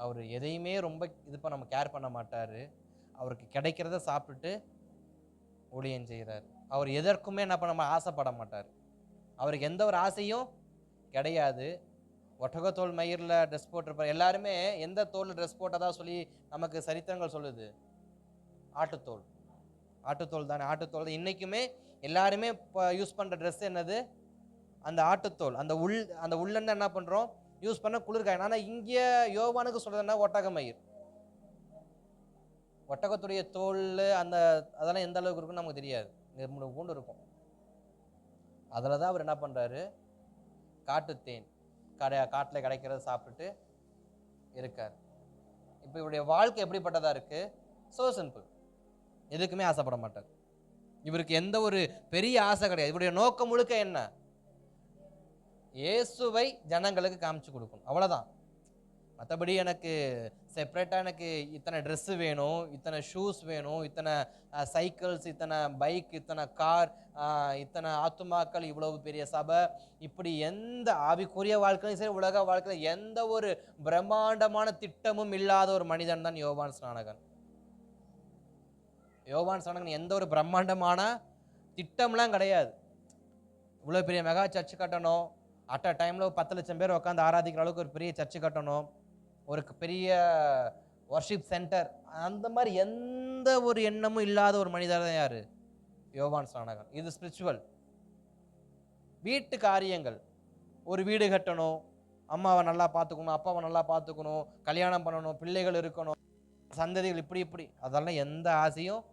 அவர் எதையுமே ரொம்ப நம்ம கேர் பண்ண மாட்டாரு. அவருக்கு கிடைக்கிறத சாப்பிட்டுட்டு ஊழியம் செய்கிறார். அவர் எதற்குமே என்ன பண்ண ஆசைப்பட மாட்டார். அவருக்கு எந்த ஒரு ஆசையும் கிடையாது. ஒட்டகத்தோல் மயிரில் ட்ரெஸ் போட்டிருப்பார். எல்லாருமே எந்த தோல் ட்ரெஸ் போட்டதா சொல்லி நமக்கு சரித்திரங்கள் சொல்லுது? ஆட்டுத்தோல். ஆட்டுத்தோல் தானே. ஆட்டுத்தோல் தான் இன்னைக்குமே எல்லாருமே இப்போ யூஸ் பண்ணுற ட்ரெஸ் என்னது? அந்த ஆட்டுத்தோல். அந்த உள்ளன்னு என்ன பண்ணுறோம்? யூஸ் பண்ண குளிர்காயம். ஆனால் இங்கே யோவானுக்கு சொல்றதுன்னா ஒட்டக மயிர். ஒட்டகத்துடைய தோல் அதெல்லாம் எந்த அளவுக்கு இருக்குன்னு நமக்கு தெரியாது. பூண்டு இருக்கும். அதில் தான் அவர் என்ன பண்ணுறாரு? காட்டுத்தேன் காட்டில் கிடைக்கிறத சாப்பிட்டுட்டு இருக்கார். இப்போ இவருடைய வாழ்க்கை எப்படிப்பட்டதா இருக்கு? So simple. எதுக்குமே ஆசைப்பட மாட்டார். இவருக்கு எந்த ஒரு பெரிய ஆசை கிடையாது. இவருடைய நோக்கம் முழுக்க என்ன? இயேசுவை ஜனங்களுக்கு காமிச்சு கொடுக்கணும், அவ்வளவுதான். மற்றபடி எனக்கு செப்பரேட்டாக எனக்கு இத்தனை ட்ரெஸ்ஸு வேணும், இத்தனை ஷூஸ் வேணும், இத்தனை சைக்கிள்ஸ், இத்தனை பைக், இத்தனை கார், இத்தனை ஆத்துமாக்கள், இவ்வளவு பெரிய சபை, இப்படி எந்த ஆவிக்குரிய வாழ்க்கையும் சரி உலக வாழ்க்கையில் எந்த ஒரு பிரம்மாண்டமான திட்டமும் இல்லாத ஒரு மனிதன் தான் யோவான் ஸ்நானகன். யோவான் ஸ்நானகன் எந்த ஒரு பிரம்மாண்டமான திட்டம்லாம் கிடையாது. இவ்வளோ பெரிய மெகா சர்ச்சு கட்டணும், அட் அ டைமில் 10 லட்சம் பேர் உட்காந்து ஆராதிக்கிற அளவுக்கு ஒரு பெரிய சர்ச்சு கட்டணும், ஒரு பெரிய வர்ஷிப் சென்டர், அந்த மாதிரி எந்த ஒரு எண்ணமும் இல்லாத ஒரு மனிதர் தான் யாரு? யோவான் ஸ்நானகன். இது ஸ்பிரிச்சுவல். வீட்டு காரியங்கள், ஒரு வீடு கட்டணும், அம்மாவை நல்லா பார்த்துக்கணும், அப்பாவை நல்லா பார்த்துக்கணும், கல்யாணம் பண்ணணும், பிள்ளைகள் இருக்கணும், சந்ததிகள், இப்படி அதெல்லாம் எந்த ஆசையும்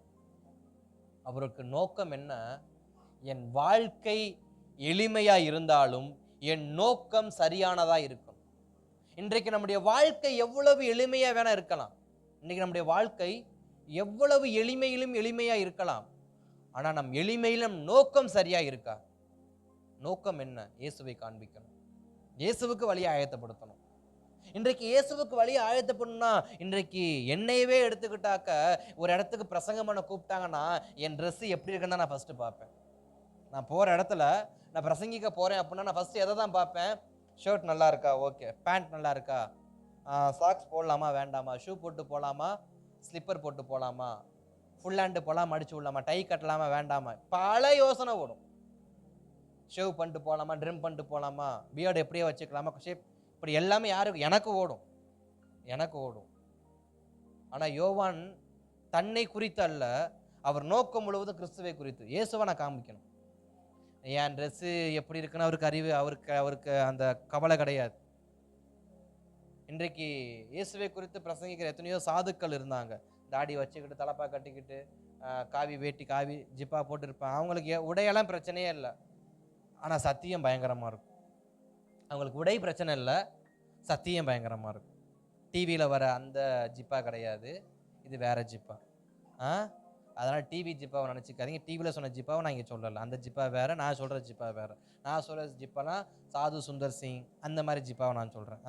அவருக்கு. நோக்கம் என்ன? என் வாழ்க்கை எளிமையா இருந்தாலும் என் நோக்கம் சரியானதா இருக்கும். இன்றைக்கு நம்முடைய வாழ்க்கை எவ்வளவு எளிமையா வேணா இருக்கலாம். இன்னைக்கு நம்முடைய வாழ்க்கை எவ்வளவு எளிமையிலும் எளிமையா இருக்கலாம். ஆனா நம் எளிமையிலும் நோக்கம் சரியா இருக்கா? நோக்கம் என்ன? இயேசுவை காண்பிக்கணும், இயேசுவுக்கு வழியை ஆயத்தப்படுத்தணும். இன்றைக்கு இயேசுவுக்கு வழியை ஆயத்தப்படணும்னா, இன்றைக்கு என்னையவே எடுத்துக்கிட்டாக்க, ஒரு இடத்துக்கு பிரசங்கம் பண்ண கூப்பிட்டாங்கன்னா என் ட்ரெஸ் எப்படி இருக்குன்னு தான் நான் ஃபர்ஸ்ட் பார்ப்பேன். நான் போற இடத்துல நான் பிரசங்கிக்க போறேன் அப்படின்னா நான் ஃபர்ஸ்ட் எதை தான் பார்ப்பேன்? ஷர்ட் நல்லா இருக்கா? ஓகே. பேண்ட் நல்லா இருக்கா? சாக்ஸ் போடலாமா வேண்டாமா? ஷூ போட்டு போகலாமா? ஸ்லிப்பர் போட்டு போகலாமா? ஃபுல் ஹேண்டு போகலாமா? அடிச்சு விடலாமா? டை கட்டலாமா வேண்டாமா? பல யோசனை ஓடும். ஷேவ் பண்ணிட்டு போகலாமா? ட்ரிம் பண்ணிட்டு போகலாமா? பியர்டு எப்படியே வச்சுக்கலாமா? ஷேப், இப்படி எல்லாமே யாருக்கு? எனக்கு ஓடும். ஆனால் யோவான் தன்னை குறித்து அல்ல, அவர் நோக்கம் முழுவதும் கிறிஸ்துவை குறித்து. இயேசுவை நான் காமிக்கணும். என் ட்ரெஸ்ஸு எப்படி இருக்குன்னு அவருக்கு அந்த கவலை கிடையாது. இன்றைக்கு இயேசுவை குறித்து பிரசங்கிக்கிற எத்தனையோ சாதுக்கள் இருந்தாங்க. தாடி வச்சுக்கிட்டு, தலப்பா கட்டிக்கிட்டு, காவி வேட்டி, காவி ஜிப்பா போட்டு இருப்பாங்க. அவங்களுக்கு உடையெல்லாம் பிரச்சனையே இல்லை. ஆனால் சத்தியம் பயங்கரமாக இருக்கும். அவங்களுக்கு உடை பிரச்சனை இல்லை, சத்தியம் பயங்கரமாக இருக்கும். டிவியில் வர அந்த ஜிப்பா கிடையாது, இது வேற ஜிப்பா. அதனால் டிவி ஜிப்பாவை நினச்சிக்காதீங்க. டிவியில் சொன்ன ஜிப்பாவை நான் இங்கே சொல்லலை. அந்த ஜிப்பா வேறு, நான் சொல்கிற ஜிப்பா வேறு. நான் சொல்கிற ஜிப்பாலாம் சாது சுந்தர் சிங் அந்த மாதிரி ஜிப்பாவை நான் சொல்கிறேன்.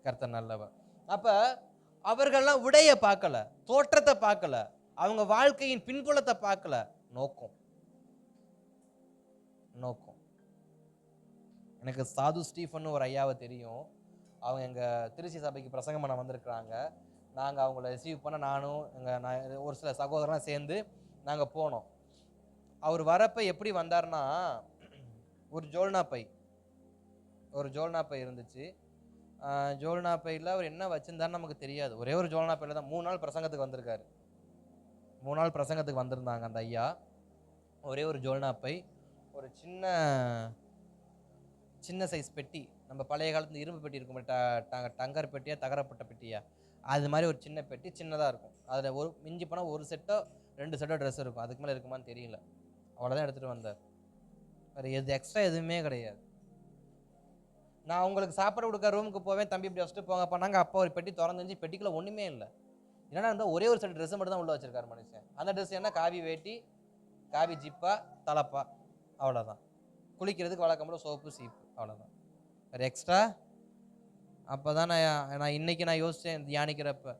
கர்த்தர் நல்லவர். அப்போ அவர்கள்லாம் உடையை பார்க்கல, தோற்றத்தை பார்க்கல, அவங்க வாழ்க்கையின் பின்புலத்தை பார்க்கல. நோக்கம். எனக்கு சாது ஸ்டீஃபன் ஒரு ஐயாவை தெரியும். அவங்க எங்கள் திருச்சி சபைக்கு பிரசங்கம் பண்ண வந்திருக்கிறாங்க. நாங்கள் அவங்கள ரிசீவ் பண்ண நான் ஒரு சில சகோதரலாம் சேர்ந்து நாங்கள் போனோம். அவர் வரப்போ எப்படி வந்தார்னா, ஒரு ஜோல்னா பை இருந்துச்சு. ஜோல்னா பையில் அவர் என்ன வச்சுருந்தாருன்னு நமக்கு தெரியாது. ஒரே ஒரு ஜோல்னா பையில் தான் 3 நாள் பிரசங்கத்துக்கு வந்திருக்காரு. 3 நாள் பிரசங்கத்துக்கு வந்திருந்தாங்க அந்த ஐயா. ஒரே ஒரு ஜோல்னா பை, ஒரு சின்ன சைஸ் பெட்டி, நம்ம பழைய காலத்துல இரும்பு பெட்டி இருக்கும், டங்கர் பெட்டியா தகரப்பட்ட பெட்டியா, அது மாதிரி ஒரு சின்ன பெட்டி, சின்னதாக இருக்கும். அதில் மிஞ்சி போனால் 1 செட்டோ 2 செட்டோ ட்ரெஸ் இருக்கும். அதுக்கு மேலே இருக்குமான்னு தெரியல. அவ்வளோதான் எடுத்துகிட்டு வந்தார். வேறு எக்ஸ்ட்ரா எதுவுமே கிடையாது. நான் உங்களுக்கு சாப்பாடு கொடுக்க ரூமுக்கு போவேன், தம்பி இப்படி வச்சுட்டு போங்க பண்ணாங்க. அப்போ ஒரு பெட்டி திறந்துச்சு, பெட்டிக்குள்ள ஒன்றுமே இல்லை. ஏன்னா இருந்தால் ஒரே ஒரு செட் ட்ரெஸ் மட்டும் தான் உள்ளே வச்சிருக்காரு மனுஷன். அந்த ட்ரெஸ் என்ன? காவி வேட்டி, காவி ஜிப்பா, தலப்பா, அவ்வளோதான். குளிக்கிறதுக்கு வழக்கம்போல சோப்பு, சீப்பு, அவ்வளோதான். வேறு எக்ஸ்ட்ரா. அப்போ தான் நான் இன்றைக்கி யோசித்தேன் தியானிக்கிறப்ப,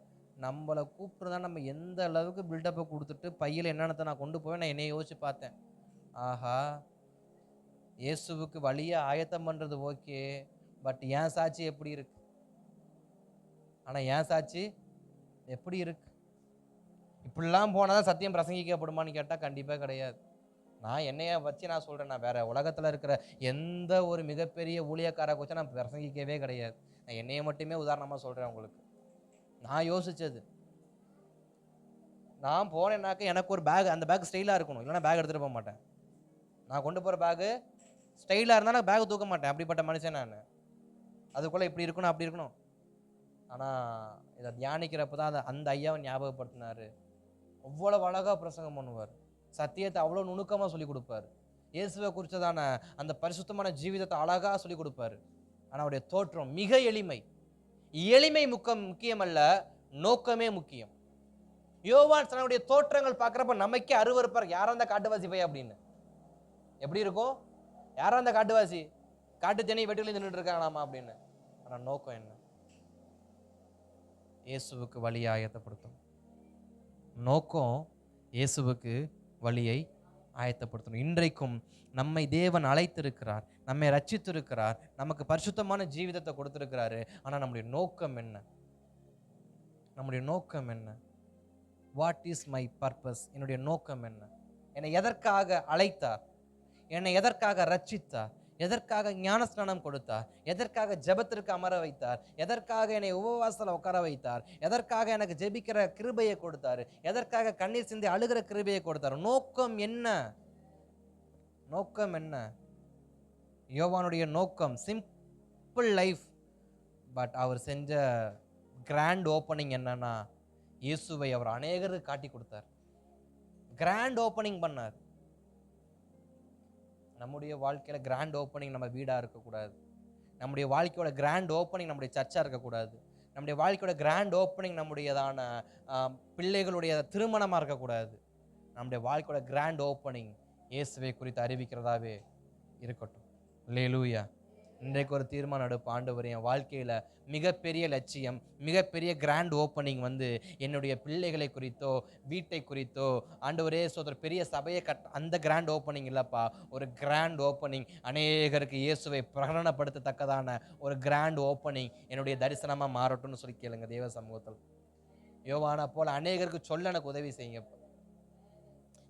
நம்மளை கூப்பிட்டுருந்தா நம்ம எந்த அளவுக்கு பில்டப்பை கொடுத்துட்டு பையில் என்னென்னத்தை நான் கொண்டு போவேன். நான் என்னை யோசித்து பார்த்தேன். ஆஹா, இயேசுவுக்கு வழியை ஆயத்தம் பண்ணுறது ஓகே, பட் என் சாட்சி எப்படி இருக்கு? ஆனால் என் சாட்சி எப்படி இருக்கு? இப்படிலாம் போனால் தான் சத்தியம் பிரசங்கிக்கப்படுமான்னு கேட்டால் கண்டிப்பாக கிடையாது. நான் என்னைய வச்சு நான் சொல்கிறேன், நான் வேற உலகத்தில் இருக்கிற எந்த ஒரு மிகப்பெரிய ஊழியக்கார வச்சு நான் பிரசங்கிக்கவே கிடையாது. நான் என்னைய மட்டுமே உதாரணமாக சொல்கிறேன் உங்களுக்கு. நான் யோசித்தது, நான் போனேன்னாக்க எனக்கு ஒரு பேக், அந்த பேக் ஸ்டைலாக இருக்கணும், இல்லைனா பேக் எடுத்துகிட்டு போக மாட்டேன். நான் கொண்டு போகிற பேகு ஸ்டைலாக இருந்தால் நான் பேக் தூக்க மாட்டேன். அப்படிப்பட்ட மனுஷன் நான். அதுக்குள்ளே இப்படி இருக்கணும், அப்படி இருக்கணும். ஆனால் இதை தியானிக்கிறப்ப தான் அந்த ஐயாவை ஞாபகப்படுத்தினார். அவ்வளோ அழகாக பிரசங்கம் பண்ணுவார், சத்தியத்தை அவ்வளோ நுணுக்கமாக சொல்லிக் கொடுப்பார், இயேசுவை குறித்ததான அந்த பரிசுத்தமான ஜீவிதத்தை அழகாக சொல்லிக் கொடுப்பார். ஆனால் அவருடைய தோற்றம் மிக எளிமை. எளிமை முக்கியமல்ல, நோக்கமே முக்கியம். யோவான் தன்னுடைய தோற்றங்கள் பார்க்குறப்ப நமக்கே அருவருப்பார், யாரா அந்த காட்டுவாசி பைய அப்படின்னு. எப்படி இருக்கும்? யாரா அந்த காட்டுவாசி, காட்டு தேனி வெட்டில நின்றுட்டு இருக்காங்களாமா அப்படின்னு. ஆனால் நோக்கம் என்ன? இயேசுவுக்கு வழியை ஆயத்தப்படுத்தணும். நோக்கம் இயேசுவுக்கு வழியை ஆயத்தப்படுத்தணும். இன்றைக்கும் நம்மை தேவன் அழைத்திருக்கிறார், நம்மை ரட்சித்திருக்கிறார், நமக்கு பரிசுத்தமான ஜீவிதத்தை கொடுத்திருக்கிறாரு. ஆனால் நம்முடைய நோக்கம் என்ன? நம்முடைய நோக்கம் என்ன? What is my purpose? என்னுடைய நோக்கம் என்ன? என்னை எதற்காக அழைத்தார்? என்னை எதற்காக ரட்சித்தார்? எதற்காக ஞானஸ்நானம் கொடுத்தார்? எதற்காக ஜெபத்திற்கு அமர வைத்தார்? எதற்காக என்னை உபவாசத்தில் உட்கார வைத்தார்? எதற்காக எனக்கு ஜெபிக்கிற கிருபையை கொடுத்தார்? எதற்காக கண்ணீர் சிந்தி அழுகிற கிருபையை கொடுத்தார்? நோக்கம் என்ன? நோக்கம் என்ன? யோவானுடைய நோக்கம் சிம்பிள் லைஃப். பட் அவர் செஞ்ச கிராண்ட் ஓப்பனிங் என்னன்னா, இயேசுவை அவர் அநேகருக்கு காட்டி கொடுத்தார், கிராண்ட் ஓப்பனிங் பண்ணார். நம்முடைய வாழ்க்கையில கிராண்ட் ஓப்பனிங் நம்ம வீடா இருக்கக்கூடாது. நம்முடைய வாழ்க்கையோட கிராண்ட் ஓப்பனிங் நம்முடைய சர்ச்சா இருக்கக்கூடாது. நம்முடைய வாழ்க்கையோட கிராண்ட் ஓப்பனிங் நம்முடையதான பிள்ளைகளுடைய திருமணமா இருக்கக்கூடாது. நம்முடைய வாழ்க்கையோட கிராண்ட் ஓப்பனிங் இயேசுவை குறித்து அறிவிக்கிறதாவே இருக்கட்டும். அல்லேலூயா. இன்றைக்கு ஒரு தீர்மானம் எடுப்பு, ஆண்டவரே என் வாழ்க்கையில் மிகப்பெரிய லட்சியம், மிகப்பெரிய கிராண்ட் ஓப்பனிங் என்னுடைய பிள்ளைகளை குறித்தோ வீட்டை குறித்தோ, ஆண்டவரே சோதர் பெரிய சபையை அந்த கிராண்ட் ஓப்பனிங் இல்லைப்பா, ஒரு கிராண்ட் ஓப்பனிங் அநேகருக்கு இயேசுவை பிரகடனப்படுத்தத்தக்கதான ஒரு கிராண்ட் ஓப்பனிங் என்னுடைய தரிசனமாக மாறட்டும்னு சொல்லி கேளுங்க தேவ சமூகத்தில். யோவானா போல அநேகருக்கு சொல்ல எனக்கு உதவி செய்யுங்கப்பா.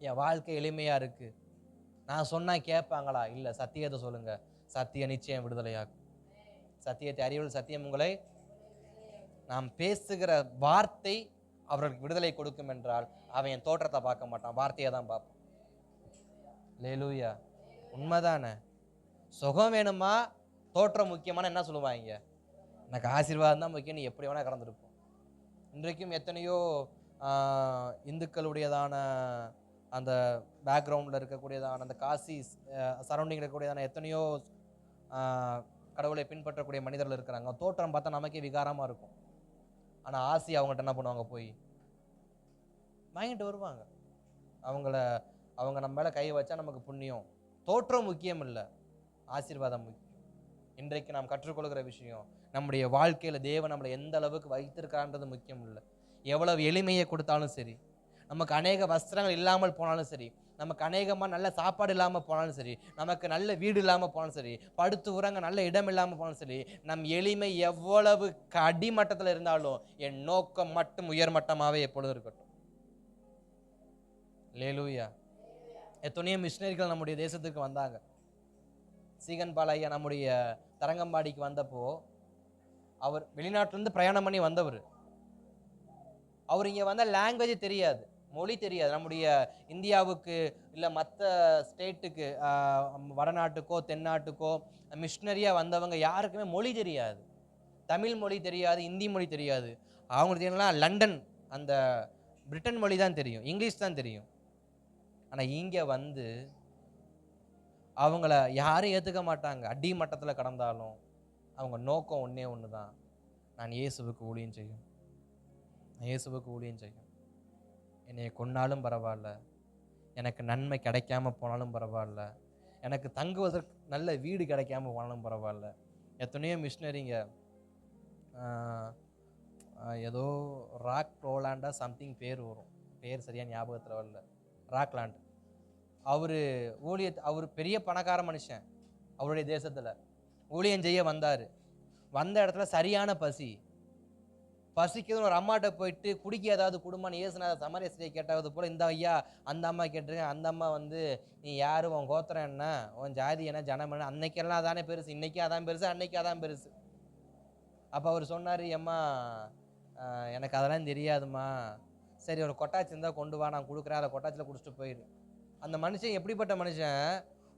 என் வாழ்க்கை எளிமையாக இருக்குது, நான் சொன்னால் கேட்பாங்களா? இல்லை, சத்தியத்தை சொல்லுங்கள், சத்திய நிச்சயம் விடுதலையாகும். சத்தியத்தை அறிவுள்ள சத்தியம் உங்களை, நாம் பேசுகிற வார்த்தை அவர்களுக்கு விடுதலை கொடுக்கும் என்றால் அவன் என் தோற்றத்தை பார்க்க மாட்டான், வார்த்தையை தான் பார்ப்பான். அல்லேலூயா. உண்மைதானே? சுகம் வேணுமா தோற்றம் முக்கியமான என்ன சொல்லுவாங்க? எனக்கு ஆசீர்வாதம் தான் முக்கியம், நீ எப்படி வேணா கடந்திருப்போம். இன்றைக்கும் எத்தனையோ இந்துக்களுடையதான அந்த பேக்ரவுண்டில் இருக்கக்கூடியதான அந்த காசி சரௌண்டிங்கில் இருக்கக்கூடியதான எத்தனையோ கடவுளை பின்பற்றக்கூடிய மனிதர்கள் இருக்கிறாங்க. தோற்றம் பார்த்தா நமக்கே விகாரமாக இருக்கும். ஆனால் ஆசி அவங்கள்ட்ட என்ன பண்ணுவாங்க? போய் வாங்கிட்டு வருவாங்க. அவங்க நம்ம மேலே கை வச்சா நமக்கு புண்ணியம். தோற்றம் முக்கியம் இல்லை, ஆசீர்வாதம் முக்கியம். இன்றைக்கு நாம் கற்றுக்கொள்கிற விஷயம், நம்முடைய வாழ்க்கையில் தேவன் நம்மளை எந்த அளவுக்கு வைத்திருக்கான்றது முக்கியம் இல்லை. எவ்வளவு எளிமையை கொடுத்தாலும் சரி, நமக்கு அநேக வஸ்திரங்கள் இல்லாமல் போனாலும் சரி, நமக்கு அநேகமாக நல்ல சாப்பாடு இல்லாமல் போனாலும் சரி, நமக்கு நல்ல வீடு இல்லாமல் போனாலும் சரி, படுத்து உறங்க நல்ல இடம் இல்லாமல் போனாலும் சரி, நம் எளிமை எவ்வளவு அடிமட்டத்தில் இருந்தாலும் என் நோக்கம் மட்டும் உயர்மட்டமாகவே எப்பொழுதும் இருக்கட்டும். அல்லேலூயா. எத்தனையோ மிஷினரிகள் நம்முடைய தேசத்துக்கு வந்தாங்க. சீகன் பாலையா நம்முடைய தரங்கம்பாடிக்கு வந்தப்போ, அவர் வெளிநாட்டிலேருந்து பிரயாணம் பண்ணி வந்தவர். அவர் இங்கே வந்த லாங்குவேஜ் தெரியாது, மொழி தெரியாது. நம்முடைய இந்தியாவுக்கு இல்லை மற்ற ஸ்டேட்டுக்கு, வடநாட்டுக்கோ தென்னாட்டுக்கோ மிஷினரியாக வந்தவங்க யாருக்குமே மொழி தெரியாது. தமிழ் மொழி தெரியாது, இந்தி மொழி தெரியாது. அவங்களுக்கு தெரியலாம் லண்டன் அந்த பிரிட்டன் மொழி தான் தெரியும், இங்கிலீஷ் தான் தெரியும். ஆனால் இங்கே வந்து அவங்கள யாரும் ஏற்றுக்க மாட்டாங்க. அடி மட்டத்தில் கடந்தாலும் அவங்க நோக்கம் ஒன்றே ஒன்று தான், நான் இயேசுவுக்கு ஊழியம் செய்யும், நான் இயேசுவுக்கு ஊழியம் செய்யும். என்னை கொன்னாலும் பரவாயில்ல, எனக்கு நன்மை கிடைக்காம போனாலும் பரவாயில்ல, எனக்கு தங்குவதற்கு நல்ல வீடு கிடைக்காம போனாலும் பரவாயில்ல. எத்தனையோ மிஷினரிங்க ஏதோ ராக் ரோலாண்டா சம்திங் பேர் வரும், பேர் சரியாக ஞாபகத்தில் வரல, ராக்லாண்ட். அவர் பெரிய பணக்கார மனுஷன். அவருடைய தேசத்தில் ஊழியம் செய்ய வந்தார். வந்த இடத்துல சரியான பசி, பசிக்குதுன்னு ஒரு அம்மாட்ட போயிட்டு குடிக்க ஏதாவது குடும்பம்னு ஏசுனாத சமரிய ஸ்திரியை கேட்டாவது போல இந்த ஐயா அந்த அம்மா கேட்டிருக்கேன். அந்த அம்மா வந்து நீ யாரு, உன் கோத்திரம் என்ன, உன் ஜாதி என்ன, ஜனம் என்ன, அன்னைக்கெல்லாம் அதானே பெருசு, இன்னைக்கு அதான் பெருசு, அன்னைக்கு அதான் பெருசு. அப்போ அவர் சொன்னார், எம்மா எனக்கு அதெல்லாம் தெரியாதுமா, சரி ஒரு கொட்டாச்சி இருந்தால் கொண்டு வா, நான் கொடுக்குறேன், அதை கொட்டாச்சியில் குடிச்சிட்டு போயிடு. அந்த மனுஷன் எப்படிப்பட்ட மனுஷன்?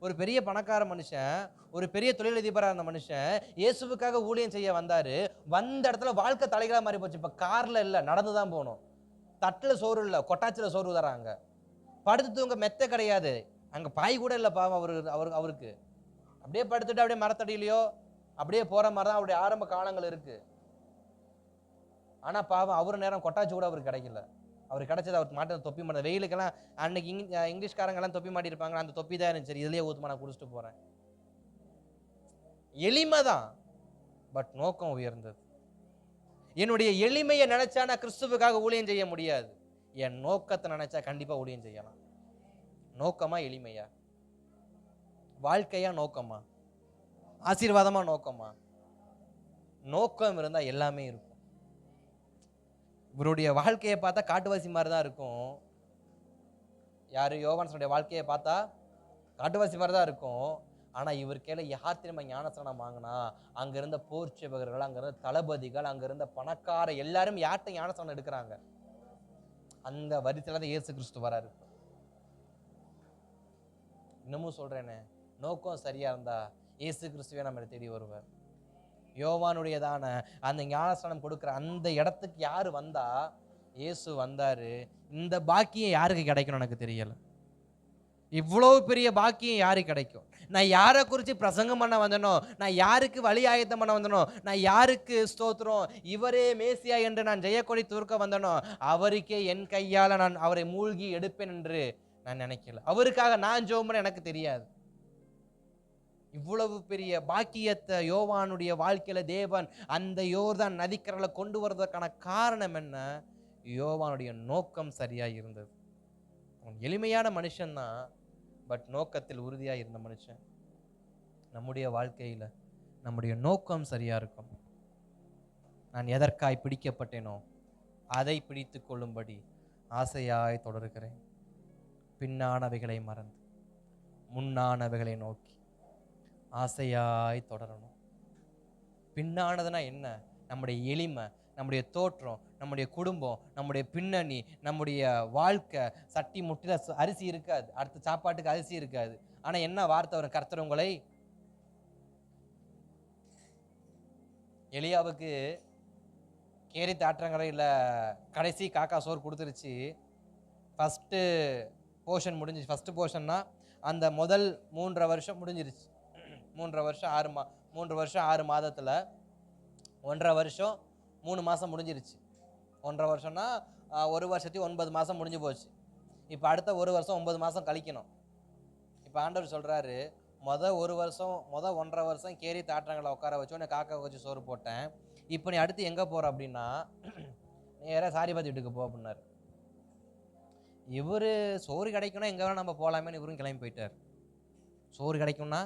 ஒரு பெரிய பணக்கார மனுஷன், ஒரு பெரிய தொழிலதிபராக இருந்த மனுஷன் இயேசுவுக்காக ஊழியம் செய்ய வந்தார். வந்த இடத்துல வாழ்க்கை தலைகளாக மாறி போச்சு. இப்போ காரில் இல்லை, நடந்து தான் போகணும். தட்டில் சோறு இல்லை, கொட்டாச்சியில் சோறு தராங்க. படுத்து தூங்க மெத்த கிடையாது, அங்கே பாய் கூட இல்லை பாவம் அவருக்கு. அப்படியே படுத்துட்டு அப்படியே மரத்தடியிலையோ அப்படியே போகிற மாதிரி தான் அவருடைய ஆரம்ப காலங்கள் இருக்குது. ஆனால் பாவம் அவர் நேரம் கொட்டாச்சி கூட அவருக்கு கிடைக்கல. அவருக்கு கிடைச்சது அவர் மாட்ட தொப்பி மாட்ட. வெயிலுக்கெல்லாம் அன்னைக்கு இங்கிலீஷ்காரங்கெல்லாம் தொப்பி மாட்டிருப்பாங்க, அந்த தொப்பி தான் இருந்துச்சு. இதுலேயே ஊத்துமா, நான் குடிச்சிட்டு போகிறேன். எளிமை தான், பட் நோக்கம் உயர்ந்தது. என்னுடைய எளிமையை நினைச்சா நான் கிறிஸ்துவுக்காக ஊழியம் செய்ய முடியாது. என் நோக்கத்தை நினைச்சா கண்டிப்பாக ஊழியம் செய்யலாம். நோக்கமா எளிமையா? வாழ்க்கையா நோக்கமா? ஆசீர்வாதமா நோக்கமா? நோக்கம் இருந்தால் எல்லாமே இருக்கும். இவருடைய வாழ்க்கையை பார்த்தா காட்டுவாசி மாதிரி தான் இருக்கும். யாரு? யோவான்ஸுடைய வாழ்க்கையை பார்த்தா காட்டுவாசி மாதிரி தான் இருக்கும். ஆனால் இவர் கேள்வி யார் திரும்ப ஞானஸ்நானம் வாங்கினா? அங்கே இருந்த போர் சேவகர்கள், அங்கே இருந்த தளபதிகள், அங்கே இருந்த பணக்கார எல்லாரும் யார்கிட்ட ஞானஸ்நானம் எடுக்கிறாங்க? அந்த வரிசையில் தான் இயேசு கிறிஸ்து வராரு. இன்னமும் சொல்றேனே, நோக்கம் சரியா இருந்தா இயேசு கிறிஸ்துவே நம்ம தேடி வருவார். யோவானுடையதான அந்த ஞானஸ்நானம் கொடுக்குற அந்த இடத்துக்கு யாரு வந்தா? இயேசு வந்தாரு. இந்த பாக்கியம் யாருக்கு கிடைக்கும் எனக்கு தெரியல. இவ்வளவு பெரிய பாக்கியம் யாருக்கு கிடைக்கும்? நான் யாரை குறித்து பிரசங்கம் பண்ண வந்தனோ, நான் யாருக்கு வழி ஆயத்தம் பண்ண வந்தனோ, நான் யாருக்கு ஸ்தோத்திரம் இவரே மேசியா என்று நான் ஜெயக்கொடி தூர்க்க வந்தனோ, அவருக்கே என் கையால் நான் அவரை மூழ்கி எடுப்பேன் என்று நான் நினைக்கல. அவருக்காக நான் ஜெபம் பண்ண எனக்கு தெரியாது. இவ்வளவு பெரிய பாக்கியத்தை யோவானுடைய வாழ்க்கையில தேவன் அந்த யோர்தான் நதிக்கரையில கொண்டு வருவதற்கான காரணம் என்ன? யோவானுடைய நோக்கம் சரியா இருந்தது. அவன் எளிமையான மனுஷன்தான், பட் நோக்கத்தில் உறுதியா இருந்த மனுஷன். நம்முடைய வாழ்க்கையில நம்முடைய நோக்கம் சரியா இருக்கும். நான் எதற்காய் பிடிக்கப்பட்டேனோ அதை பிடித்து கொள்ளும்படி ஆசையாய் தொடர்கிறேன். பின்னானவைகளை மறந்து முன்னானவைகளை நோக்கி ஆசையாய் தொடரணும். பின்னானதுன்னா என்ன? நம்முடைய எளிமை, நம்முடைய தோற்றம், நம்முடைய குடும்பம், நம்முடைய பின்னணி, நம்முடைய வாழ்க்கை. சட்டி முட்டில அரிசி இருக்காது, அடுத்த சாப்பாட்டுக்கு அரிசி இருக்காது. ஆனா என்ன வார்த்தை வரும்? கர்த்தர் உங்களை. எலியாவுக்கு கேரி தாற்றங்கரையில் கடைசி காக்கா சோறு கொடுத்துருச்சு. ஃபஸ்ட்டு போர்ஷன் முடிஞ்சிச்சு. ஃபஸ்ட்டு போர்ஷன்னா அந்த முதல் 3.5 வருஷம் முடிஞ்சிருச்சு. 3 வருஷம் 6 மாதத்தில் 1.5 வருஷம் 3 மாதம் முடிஞ்சிருச்சு. 1.5 வருஷம்னா 1 வருஷத்தையும் 9 மாதம் முடிஞ்சு போச்சு. இப்போ அடுத்த 1 வருஷம் 9 மாதம் கழிக்கணும். இப்போ ஆண்டவர் சொல்கிறாரு, மொதல் 1.5 வருஷம் கேரி தாற்றங்களை உட்கார வச்சு உன்னை காக்கா வச்சு சோறு போட்டேன். இப்போ நீ அடுத்து எங்கே போகிற அப்படின்னா நேராக சாரிபாதி வீட்டுக்கு போ அப்படின்னாரு. இவர் சோறு கிடைக்கும்னா எங்கே வேணால் நம்ம போகலாமேன்னு இவரும் கிளம்பி போயிட்டார். சோறு கிடைக்கும்னா,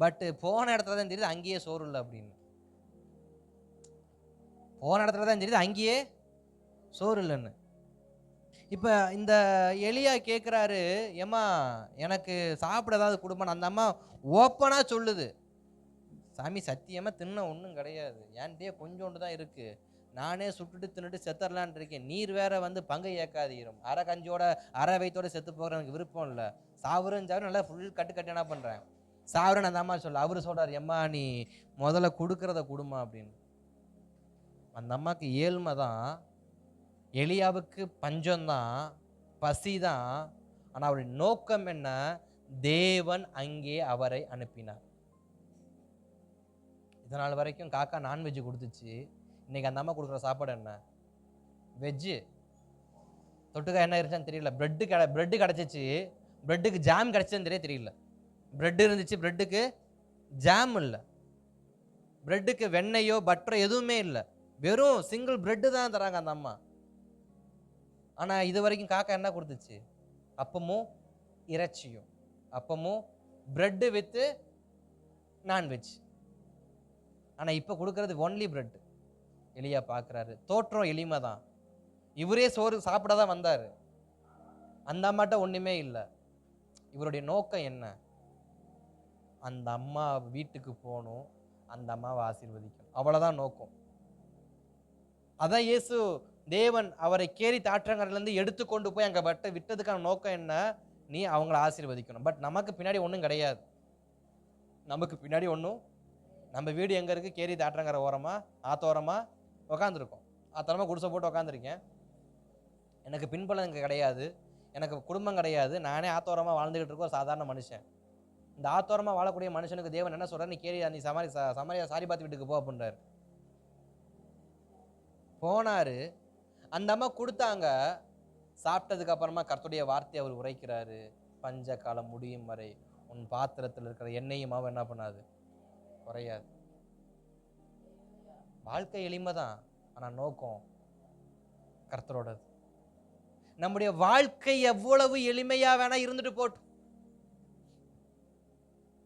பட்டு போன இடத்துல தான் தெரியுது அங்கேயே சோறு இல்லை அப்படின்னு. போன இடத்துல தான் தெரியுது அங்கேயே சோறு இல்லைன்னு. இப்போ இந்த எலியா கேட்குறாரு, ஏம்மா எனக்கு சாப்பிட ஏதாவது கொடுப்பான்னு. அந்த அம்மா ஓப்பனாக சொல்லுது, சாமி சத்தியமாக தின்ன ஒன்றும் கிடையாது, என்கிட்டயே கொஞ்சோண்டு தான் இருக்குது, நானே சுட்டுட்டு தின்னுட்டு செத்தரலான் இருக்கேன், நீர் வேற வந்து பங்கை ஏற்காதீரும், அரை கஞ்சோட அரை வயிற்றோட செத்து போகிற எனக்கு விருப்பம் இல்லை, சாவுறன்னு சாவு நல்லா ஃபுல் கட்டு என்ன பண்ணுறேன் சாவுறன்னு அந்த அம்மா சொல்ல. அவரு சொல்கிறார், எம்மா நீ முதல்ல கொடுக்குறத கொடுமா அப்படின்னு. அந்த அம்மாவுக்கு ஏழ்மை தான், எலியாவுக்கு பஞ்சம்தான், பசி தான். ஆனால் அவருடைய நோக்கம் என்ன? தேவன் அங்கே அவரை அனுப்பினார். இதனால் வரைக்கும் காக்கா நான்வெஜ் கொடுத்துச்சு. இன்னைக்கு அந்த அம்மா கொடுக்குற சாப்பாடு என்ன? வெஜ்ஜு. தொட்டுக்கா என்ன இருந்துச்சான்னு தெரியல. பிரெட்டு கிடச்சிச்சு, பிரெட்டுக்கு ஜாம் கிடச்சதுன்னு தெரியல. பிரெட் இருந்துச்சு, பிரெட்டுக்கு ஜாம் இல்லை, பிரெட்டுக்கு வெண்ணெயோ பட்டரோ எதுவுமே இல்லை, வெறும் சிங்கிள் பிரெட்டு தான் தராங்க அந்த அம்மா. ஆனால் இது வரைக்கும் காக்கா என்ன கொடுத்துச்சு? அப்பமும் இறைச்சியும், அப்பமும் பிரெட்டு வித்து நான்வெஜ். ஆனால் இப்போ கொடுக்கறது ஒன்லி பிரெட். எலியா பார்க்குறாரு. தோற்றம் எளிமை தான். இவரே சோறு சாப்பிட தான் வந்தார். அந்த அம்மாட்ட ஒன்றுமே இல்லை. இவருடைய நோக்கம் என்ன? அந்த அம்மா வீட்டுக்கு போகணும், அந்த அம்மாவை ஆசீர்வதிக்கணும். அவ்வளோதான் நோக்கம். அதான் இயேசு தேவன் அவரை கேரி தாற்றங்கரையிலேருந்து எடுத்துக்கொண்டு போய் அங்கே விட்டதுக்கான நோக்கம் என்ன? நீ அவங்கள ஆசீர்வதிக்கணும். பட் நமக்கு பின்னாடி ஒன்றும் கிடையாது. நமக்கு பின்னாடி ஒன்றும், நம்ம வீடு எங்கே இருக்குது? கேரி தாற்றங்கரை ஓரமாக, ஆத்தோரமாக உக்காந்துருக்கோம். ஆத்தோரமாக குடிசை போட்டு உக்காந்துருக்கேன். எனக்கு பின்பலம் இங்கே கிடையாது, எனக்கு குடும்பம் கிடையாது. நானே ஆத்தோரமாக வாழ்ந்துக்கிட்டு இருக்க ஒரு சாதாரண மனுஷன். இந்த ஆத்தோரமாக வாழக்கூடிய மனுஷனுக்கு தேவன் என்ன சொல்கிறார்? நீ கேரி, நீ சமாரியா சாரிபாத் வீட்டுக்கு போ அப்படின்றார். போனார். அந்த அம்மா கொடுத்தாங்க. சாப்பிட்டதுக்கு அப்புறமா கர்த்தருடைய வார்த்தையை அவர் உரைக்கிறாரு. பஞ்ச காலம் முடியும் வரை உன் பாத்திரத்தில் இருக்கிற எண்ணெயும் மாவு என்ன பண்ணாது? குறையாது. வாழ்க்கை எளிமை தான், ஆனால் நோக்கம் கர்த்தரோடது. நம்முடைய வாழ்க்கை எவ்வளவு எளிமையா வேணா இருந்துட்டு போட்டும்,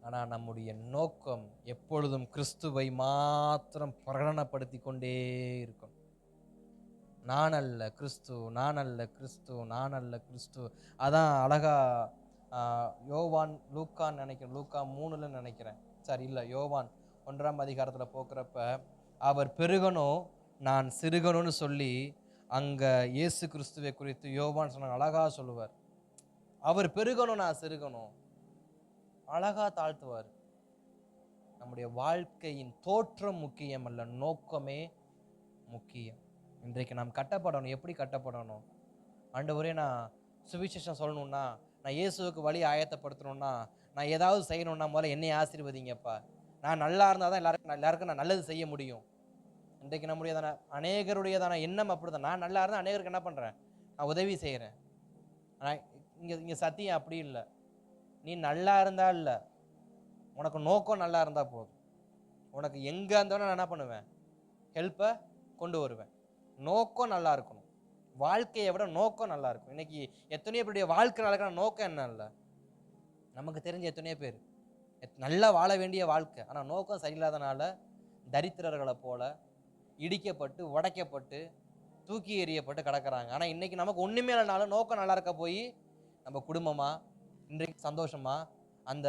ஆனா நம்முடைய நோக்கம் எப்பொழுதும் கிறிஸ்துவை மாத்திரம் பிரகடனப்படுத்தி கொண்டே இருக்கும். நான் அல்ல கிறிஸ்து, நான் அல்ல கிறிஸ்து, நான் அல்ல கிறிஸ்து. அதான் அழகா யோவான், லூக்கான்னு நினைக்கிறேன், லூக்கா 3ல நினைக்கிறேன், சரி இல்லை, யோவான் 1ஆம் அதிகாரத்தில் போக்குறப்ப அவர் பெருகணும் நான் சிறுகணும்னு சொல்லி அங்க இயேசு கிறிஸ்துவை குறித்து யோவான் சொன்ன அழகா சொல்லுவார். அவர் பெருகணும் நான் சிறுகணும், அழகா தாழ்த்துவார். நம்முடைய வாழ்க்கையின் தோற்றம் முக்கியம் அல்ல, நோக்கமே முக்கியம். இன்றைக்கு நாம் கட்டப்படணும். எப்படி கட்டப்படணும்? ஆண்டவரே, நான் சுவிசேஷம் சொல்லணும்னா, நான் இயேசுவுக்கு வழி ஆயத்தப்படுத்தணும்னா, நான் ஏதாவது செய்யணும்னா முதல்ல என்னை ஆசீர்வதிங்கப்பா. நான் நல்லா இருந்தால் தான் எல்லாருக்கும் நான் நல்லது செய்ய முடியும். இன்றைக்கு நம்முடையதான அநேகருடையதான எண்ணம் அப்படிதான். நான் நல்லா இருந்தால் அநேகருக்கு என்ன பண்ணுறேன்? நான் உதவி செய்கிறேன். ஆனால் இங்கே சத்தியம் அப்படி இல்லை. நீ நல்லா இருந்தா இல்லை, உனக்கு நோக்கம் நல்லா இருந்தால் போதும். உனக்கு எங்கே இருந்தாலும் நான் என்ன பண்ணுவேன்? ஹெல்ப்பை கொண்டு வருவேன். நோக்கம் நல்லா இருக்கணும். வாழ்க்கையை விட நோக்கம் நல்லா இருக்கும். இன்னைக்கு எத்தனையோ பேருடைய வாழ்க்கை நடக்கிற நோக்கம் என்ன இல்லை? நமக்கு தெரிஞ்ச எத்தனையோ பேர் நல்லா வாழ வேண்டிய வாழ்க்கை, ஆனால் நோக்கம் சரியில்லாதனால தரித்திரர்களை போல இடிக்கப்பட்டு உடைக்கப்பட்டு தூக்கி எறியப்பட்டு கிடக்கிறாங்க. ஆனால் இன்னைக்கு நமக்கு ஒன்றுமே இல்லைனாலும் நோக்கம் நல்லா இருக்க போய் நம்ம குடும்பமா இன்றைக்கு சந்தோஷமா, அந்த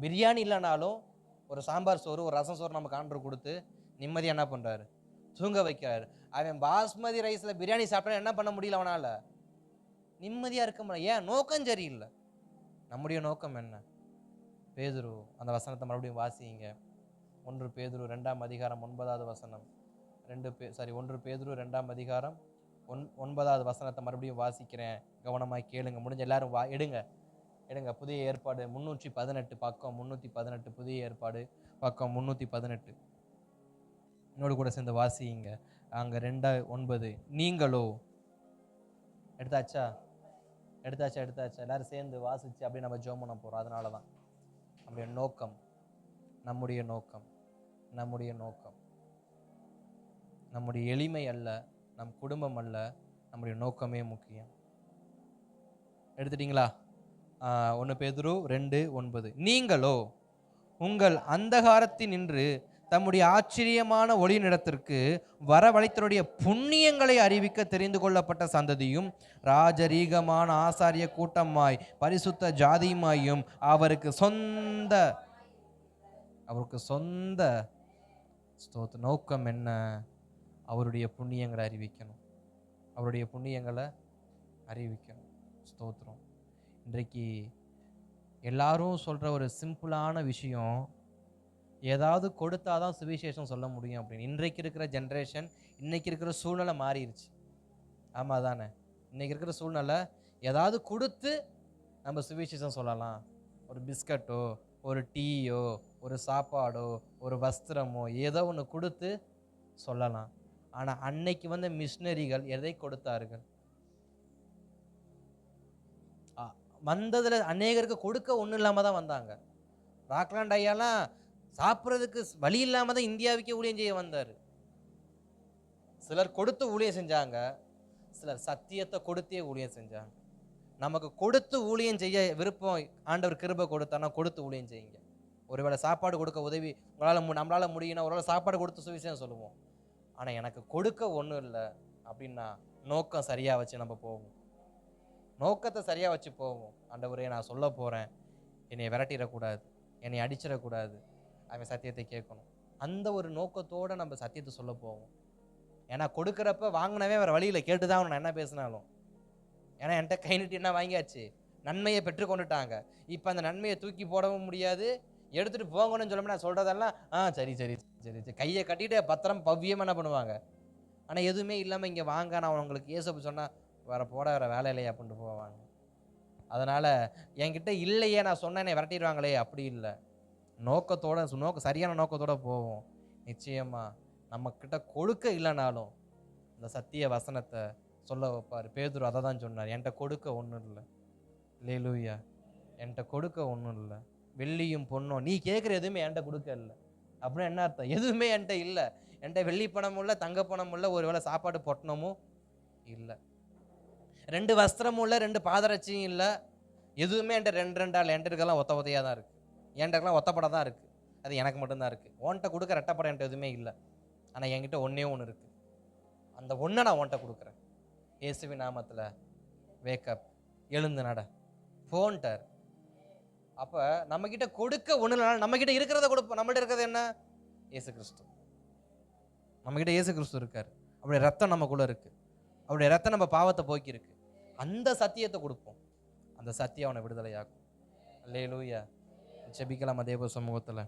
பிரியாணி இல்லைனாலும் ஒரு சாம்பார் சோறு, ஒரு ரசம் சோறு நமக்கு ஆர்டர் கொடுத்து நிம்மதியாக என்ன பண்ணுறாரு? தூங்க வைக்கிறாரு. அவன் பாஸ்மதி ரைஸில் பிரியாணி சாப்பிட்டா என்ன பண்ண முடியல? அவனால் நிம்மதியாக இருக்க முடியல. ஏன்? நோக்கம் சரியில்லை. நம்முடைய நோக்கம் என்ன? பேதுரு அந்த வசனத்தை மறுபடியும் வாசிங்க. 1 பேதுரு 2ஆம் அதிகாரம் 9வது வசனம். 1 பேதுரு 2ஆம் அதிகாரம் 9வது வசனத்தை மறுபடியும் வாசிக்கிறேன், கவனமாக கேளுங்க. முடிஞ்ச எல்லாரும் எடுங்க. புதிய ஏற்பாடு 318 பக்கம் 318, புதிய ஏற்பாடு பக்கம் 318. என்னோடு கூட சேர்ந்து வாசிங்க. அங்கே 2:9. நீங்களோ, எடுத்தாச்சா? எல்லாரும் சேர்ந்து வாசிச்சு அப்படியே நம்ம ஜெபம் பண்ண போகிறோம். அதனால தான் நம்முடைய நோக்கம் நம்முடைய எளிமை அல்ல, நம் குடும்பம் அல்ல, நம்முடைய நோக்கமே முக்கியம். எடுத்துட்டீங்களா? 1 பேதுரு 2:9. நீங்களோ உங்கள் அந்தகாரத்தினின்று தம்முடைய ஆச்சரியமான ஒளியினிடத்திற்கு வரவழைத்தருடைய புண்ணியங்களை அறிவிக்க தெரிந்து கொள்ளப்பட்ட சந்ததியும் ராஜரீகமான ஆசாரிய கூட்டமாய் பரிசுத்த ஜாதியுமாயும் அவருக்கு சொந்த நோக்கம் என்ன? அவருடைய புண்ணியங்களை அறிவிக்கணும். ஸ்தோத்திரம். இன்றைக்கு எல்லாரும் சொல்ற ஒரு சிம்பிளான விஷயம், ஏதாவது கொடுத்தாதான் சுவிசேஷம் சொல்ல முடியும் அப்படின்னு. இன்றைக்கு இருக்கிற ஜென்ரேஷன், இன்னைக்கு இருக்கிற சூழ்நிலை மாறிடுச்சு. ஆமாம் தானே? இன்னைக்கு இருக்கிற சூழ்நிலை ஏதாவது கொடுத்து நம்ம சுவிசேஷம் சொல்லலாம். ஒரு பிஸ்கட்டோ, ஒரு டீயோ, ஒரு சாப்பாடோ, ஒரு வஸ்திரமோ, ஏதோ ஒன்று கொடுத்து சொல்லலாம். ஆனால் அன்னைக்கு வந்த மிஷினரிகள் எதை கொடுத்தார்கள்? வந்ததில் அநேகருக்கு கொடுக்க ஒன்றும் இல்லாமல் தான் வந்தாங்க. ராக்லாண்ட் ஐயாலாம் சாப்பிட்றதுக்கு வழி இல்லாமல் தான் இந்தியாவுக்கே ஊழியம் செய்ய வந்தார். சிலர் கொடுத்து ஊழியம் செஞ்சாங்க, சிலர் சத்தியத்தை கொடுத்தே ஊழியம் செஞ்சாங்க. நமக்கு கொடுத்து ஊழியம் செய்ய விருப்பம், ஆண்டவர் கிருபை கொடுத்தானா கொடுத்து ஊழியம் செய்யுங்க. ஒருவேளை சாப்பாடு கொடுக்க உதவி நம்மளால முடியும்னா ஒருவேளை சாப்பாடு கொடுத்து சுவிசேஷம் சொல்லுவோம். ஆனால் எனக்கு கொடுக்க ஒன்றும் இல்லை அப்படின்னா நோக்கம் சரியாக வச்சு நம்ம போவோம். நோக்கத்தை சரியாக வச்சு போவோம். ஆண்டவரே, நான் சொல்ல போகிறேன், என்னை விரட்டிடக்கூடாது, என்னை அடிச்சிடக்கூடாது, அவன் சத்தியத்தை கேட்கணும். அந்த ஒரு நோக்கத்தோடு நம்ம சத்தியத்தை சொல்ல போவோம். ஏன்னா கொடுக்குறப்ப வாங்கினவே வேறு வழியில் கேட்டு தான் நான் என்ன பேசினாலும். ஏன்னா என்கிட்ட கை நீட்டி என்ன வாங்கியாச்சு, நன்மையை பெற்றுக்கொண்டுட்டாங்க. இப்போ அந்த நன்மையை தூக்கி போடவும் முடியாது, எடுத்துகிட்டு போங்கன்னு சொல்லணும். நான் சொல்கிறதெல்லாம் சரி சரி சரி சரி கையை கட்டிட்டு பத்திரம் பவ்யமாக என்ன பண்ணுவாங்க. ஆனால் எதுவுமே இல்லாமல் இங்கே வாங்க, நான் உங்களுக்கு ஏசப்பு சொன்னால் வேறு போட வேறு வேலை இல்லையே அப்படின்ட்டு போவாங்க. அதனால் என்கிட்ட இல்லையே, நான் சொன்னேனே விரட்டிடுவாங்களே, அப்படி இல்லை. நோக்கத்தோட சரியான நோக்கத்தோடு போவோம். நிச்சயமாக நம்மக்கிட்ட கொடுக்க இல்லைனாலும் இந்த சத்திய வசனத்தை சொல்ல வைப்பார். பேதுரு அதை தான் சொன்னார், என்கிட்ட கொடுக்க ஒன்றும் இல்லை. அல்லேலூயா. என்கிட்ட கொடுக்க ஒன்றும் இல்லை, வெள்ளியும் பொண்ணும் நீ கேட்குற எதுவுமே என்கிட்ட கொடுக்க இல்லை. அப்படின்னா என்ன அர்த்தம்? எதுவுமே என்கிட்ட இல்லை. என்கிட்ட வெள்ளி பணமும் இல்லை, தங்க பணமும் இல்லை, ஒரு வேளை சாப்பாடு பொட்டணமும் இல்லை, 2 வஸ்திரமும் இல்லை, 2 பாதரட்சியும் இல்லை, எதுவுமே என்கிட்ட 2 ஆள். என்கிட்ட இருக்கலாம் ஒத்த ஒத்தையாக தான் இருக்குது, என்கிட்ட இருக்கலாம் ஒத்தப்படை தான் இருக்குது. அது எனக்கு மட்டும்தான் இருக்குது. உன்கிட்ட கொடுக்க ரெட்டப்படம் என்கிட்ட எதுவுமே இல்லை. ஆனால் என்கிட்ட ஒன்றே ஒன்று இருக்குது. அந்த ஒன்றை நான் உன்கிட்ட கொடுக்குறேன். இயேசுவின் நாமத்தில் வேக்கப், எழுந்து நட போன்ட்டார். அப்போ நம்மக்கிட்ட கொடுக்க ஒன்று இல்லைனாலும் நம்மக்கிட்ட இருக்கிறத கொடுப்போம். நம்மகிட்ட இருக்கிறது என்ன? இயேசு கிறிஸ்து. நம்மக்கிட்ட இயேசு கிறிஸ்து இருக்கார். அவருடைய ரத்தம் நமக்குள்ளே இருக்குது. அவருடைய ரத்தம் நம்ம பாவத்தை போக்கி இருக்கு. அந்த சத்தியத்தை கொடுப்போம். அந்த சத்தியம் அவனை விடுதலையாக்கும். அல்லேலூயா. ஜெபிக்கலாம் தேவ சமூகத்தில்.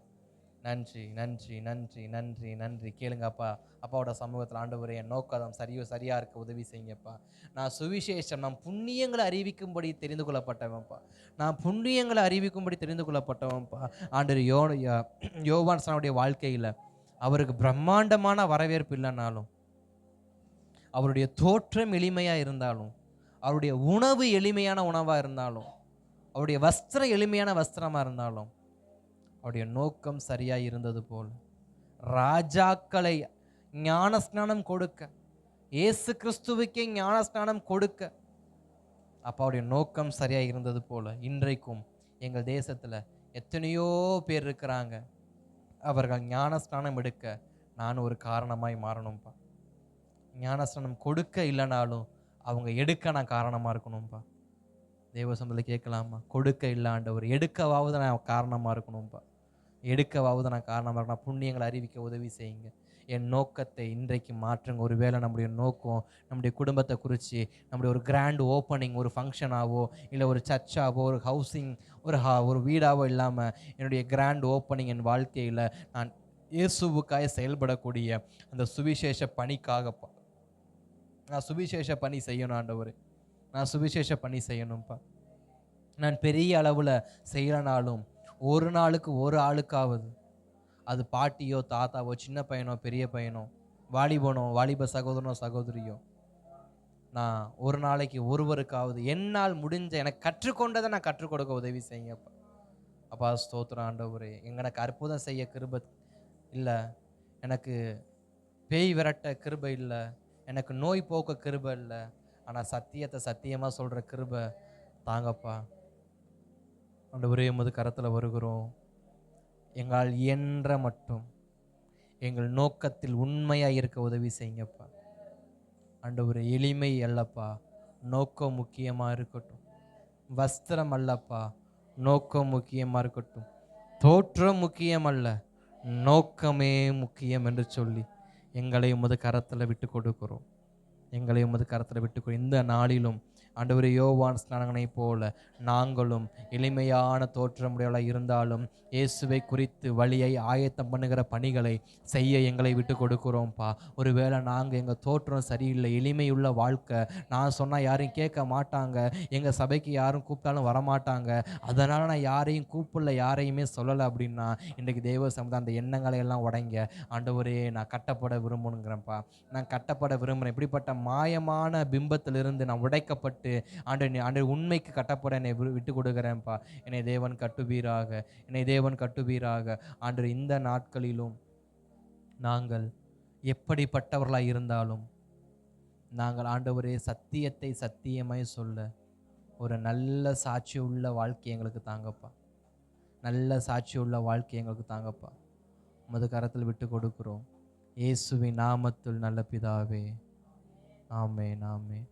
நன்றி நன்றி நன்றி நன்றி நன்றி. கேளுங்க அப்பா. அப்பாவோட சமூகத்தில் ஆண்டவரே, என் நோக்கம் சரியாக இருக்க உதவி செய்யுங்கப்பா. நான் சுவிசேஷம், நான் புண்ணியங்களை அறிவிக்கும்படி தெரிந்து கொள்ளப்பட்டவன்ப்பா. நான் புண்ணியங்களை அறிவிக்கும்படி தெரிந்து கொள்ளப்பட்டவன்ப்பா. ஆண்டவர் யோவான் சானுடைய வாழ்க்கையில் அவருக்கு பிரம்மாண்டமான வரவேற்பு இல்லைனாலும், அவருடைய தோற்றம் எளிமையாக இருந்தாலும், அவருடைய உணவு எளிமையான உணவாக இருந்தாலும், அவருடைய வஸ்திரம் எளிமையான வஸ்திரமாக இருந்தாலும், அவருடைய நோக்கம் சரியாக இருந்தது போல் ராஜாக்களை ஞானஸ்நானம் கொடுக்க, இயேசு கிறிஸ்துவுக்கே ஞானஸ்நானம் கொடுக்க அப்போ அவருடைய நோக்கம் சரியாக இருந்தது போல் இன்றைக்கும் எங்கள் தேசத்தில் எத்தனையோ பேர் இருக்கிறாங்க. அவர்கள் ஞானஸ்நானம் எடுக்க நான் ஒரு காரணமாய் மாறணும்ப்பா. ஞானஸ்நானம் கொடுக்க இல்லைனாலும் அவங்க எடுக்க நான் காரணமாக இருக்கணும்ப்பா. தேவசமத்தில் கேட்கலாமா? கொடுக்க இல்லை ஆண்டவர், எடுக்கவாவது நான் காரணமாக இருக்கணும்ப்பா. எடுக்கவாவது நான் காரணமாக இருக்கணும். புண்ணியங்களை அறிவிக்க உதவி செய்யுங்க. என் நோக்கத்தை இன்றைக்கு மாற்றுங்க. ஒரு வேளை நம்முடைய நோக்கம் நம்முடைய குடும்பத்தை குறித்து, நம்முடைய ஒரு கிராண்ட் ஓப்பனிங், ஒரு ஃபங்க்ஷனாவோ இல்லை ஒரு சர்ச்சாவோ ஒரு ஹவுசிங் ஒரு வீடாவோ இல்லாமல், என்னுடைய கிராண்ட் ஓப்பனிங் என் வாழ்க்கையில் நான் இயேசுவுக்காக செயல்படக்கூடிய அந்த சுவிசேஷ பணிக்காகப்பா. நான் சுவிசேஷ பணி செய்யணும் ஆண்டவர். நான் சுவிசேஷ பணி செய்யணும்ப்பா. நான் பெரிய அளவில் செய்யலனாலும் ஒரு நாளுக்கு ஒரு ஆளுக்காவது, அது பாட்டியோ தாத்தாவோ சின்ன பையனோ பெரிய பையனோ வாலிபனோ வாலிப சகோதரனோ சகோதரியோ, நான் ஒரு நாளைக்கு ஒருவருக்காவது என்னால் முடிஞ்ச எனக்கு கற்றுக்கொண்டதை நான் கற்றுக் கொடுக்க உதவி செய்யுங்கப்பா. அப்பா ஸ்தோத்திரம் ஆண்டவரே. எனக்கு அற்புதம் செய்ய கிருபை இல்லை, எனக்கு பேய் விரட்ட கிருபை இல்லை, எனக்கு நோய் போக்க கிருபை இல்லை, ஆனால் சத்தியத்தை சத்தியமாக சொல்கிற கிருபை தாங்கப்பா. ஆண்டவரே, உமது கரத்தில் வருகிறோம். எங்களால் இயன்ற மட்டும் எங்கள் நோக்கத்தில் உண்மையாக இருக்க உதவி செய்யுங்கப்பா. ஆண்டவரே, எளிமை அல்லப்பா, நோக்கம் முக்கியமாக இருக்கட்டும். வஸ்திரம் அல்லப்பா, நோக்கம் முக்கியமாக இருக்கட்டும். தோற்றம் முக்கியம் அல்ல, நோக்கமே முக்கியம் என்று சொல்லி எங்களை உமது கரத்தில் விட்டு கொடுக்கிறோம். எங்களை உமது கரத்தில் விட்டு இந்த நாளிலும் ஆண்டவரே, யோவான் ஸ்நானகனை போல நாங்களும் எளிமையான தோற்றமுடையவளாக இருந்தாலும் இயேசுவை குறித்து வழியை ஆயத்தம் பண்ணுகிற பணிகளை செய்ய எங்களை விட்டு கொடுக்குறோம்ப்பா. ஒருவேளை நாங்கள் எங்கள் தோற்றம் சரியில்லை, எளிமையுள்ள வாழ்க்கை, நான் சொன்னால் யாரையும் கேட்க மாட்டாங்க, எங்கள் சபைக்கு யாரும் கூப்பிட்டாலும் வரமாட்டாங்க, அதனால் நான் யாரையும் கூப்பிடல, யாரையுமே சொல்லலை அப்படின்னா, இன்றைக்கு தேவ சமுதாயம் அந்த எண்ணங்களை எல்லாம் உடைங்க. ஆண்டவரே, நான் கட்டப்பட விரும்பணுங்கிறேன்ப்பா. நான் கட்டப்பட விரும்புகிறேன். இப்படிப்பட்ட மாயமான பிம்பத்திலிருந்து நான் உடைக்கப்பட்டு ஆண்டவர் உண்மைக்கு கட்டப்பட என்னை விட்டு கொடுக்குறேன்ப்பா. என்னை தேவன் கட்டுவீராக, என்னை தேவன் கட்டுவீராக. ஆண்டவர், இந்த நாட்களிலும் நாங்கள் எப்படிப்பட்டவர்களாக இருந்தாலும் நாங்கள் ஆண்டவரே சத்தியத்தை சத்தியமாய் சொல்ல ஒரு நல்ல சாட்சி உள்ள வாழ்க்கை எங்களுக்கு தாங்கப்பா. நல்ல சாட்சி உள்ள வாழ்க்கை எங்களுக்கு தாங்கப்பா. உமது கரத்தில் விட்டு கொடுக்குறோம். இயேசுவின் நாமத்தில் நல்ல பிதாவே, ஆமென் ஆமென்.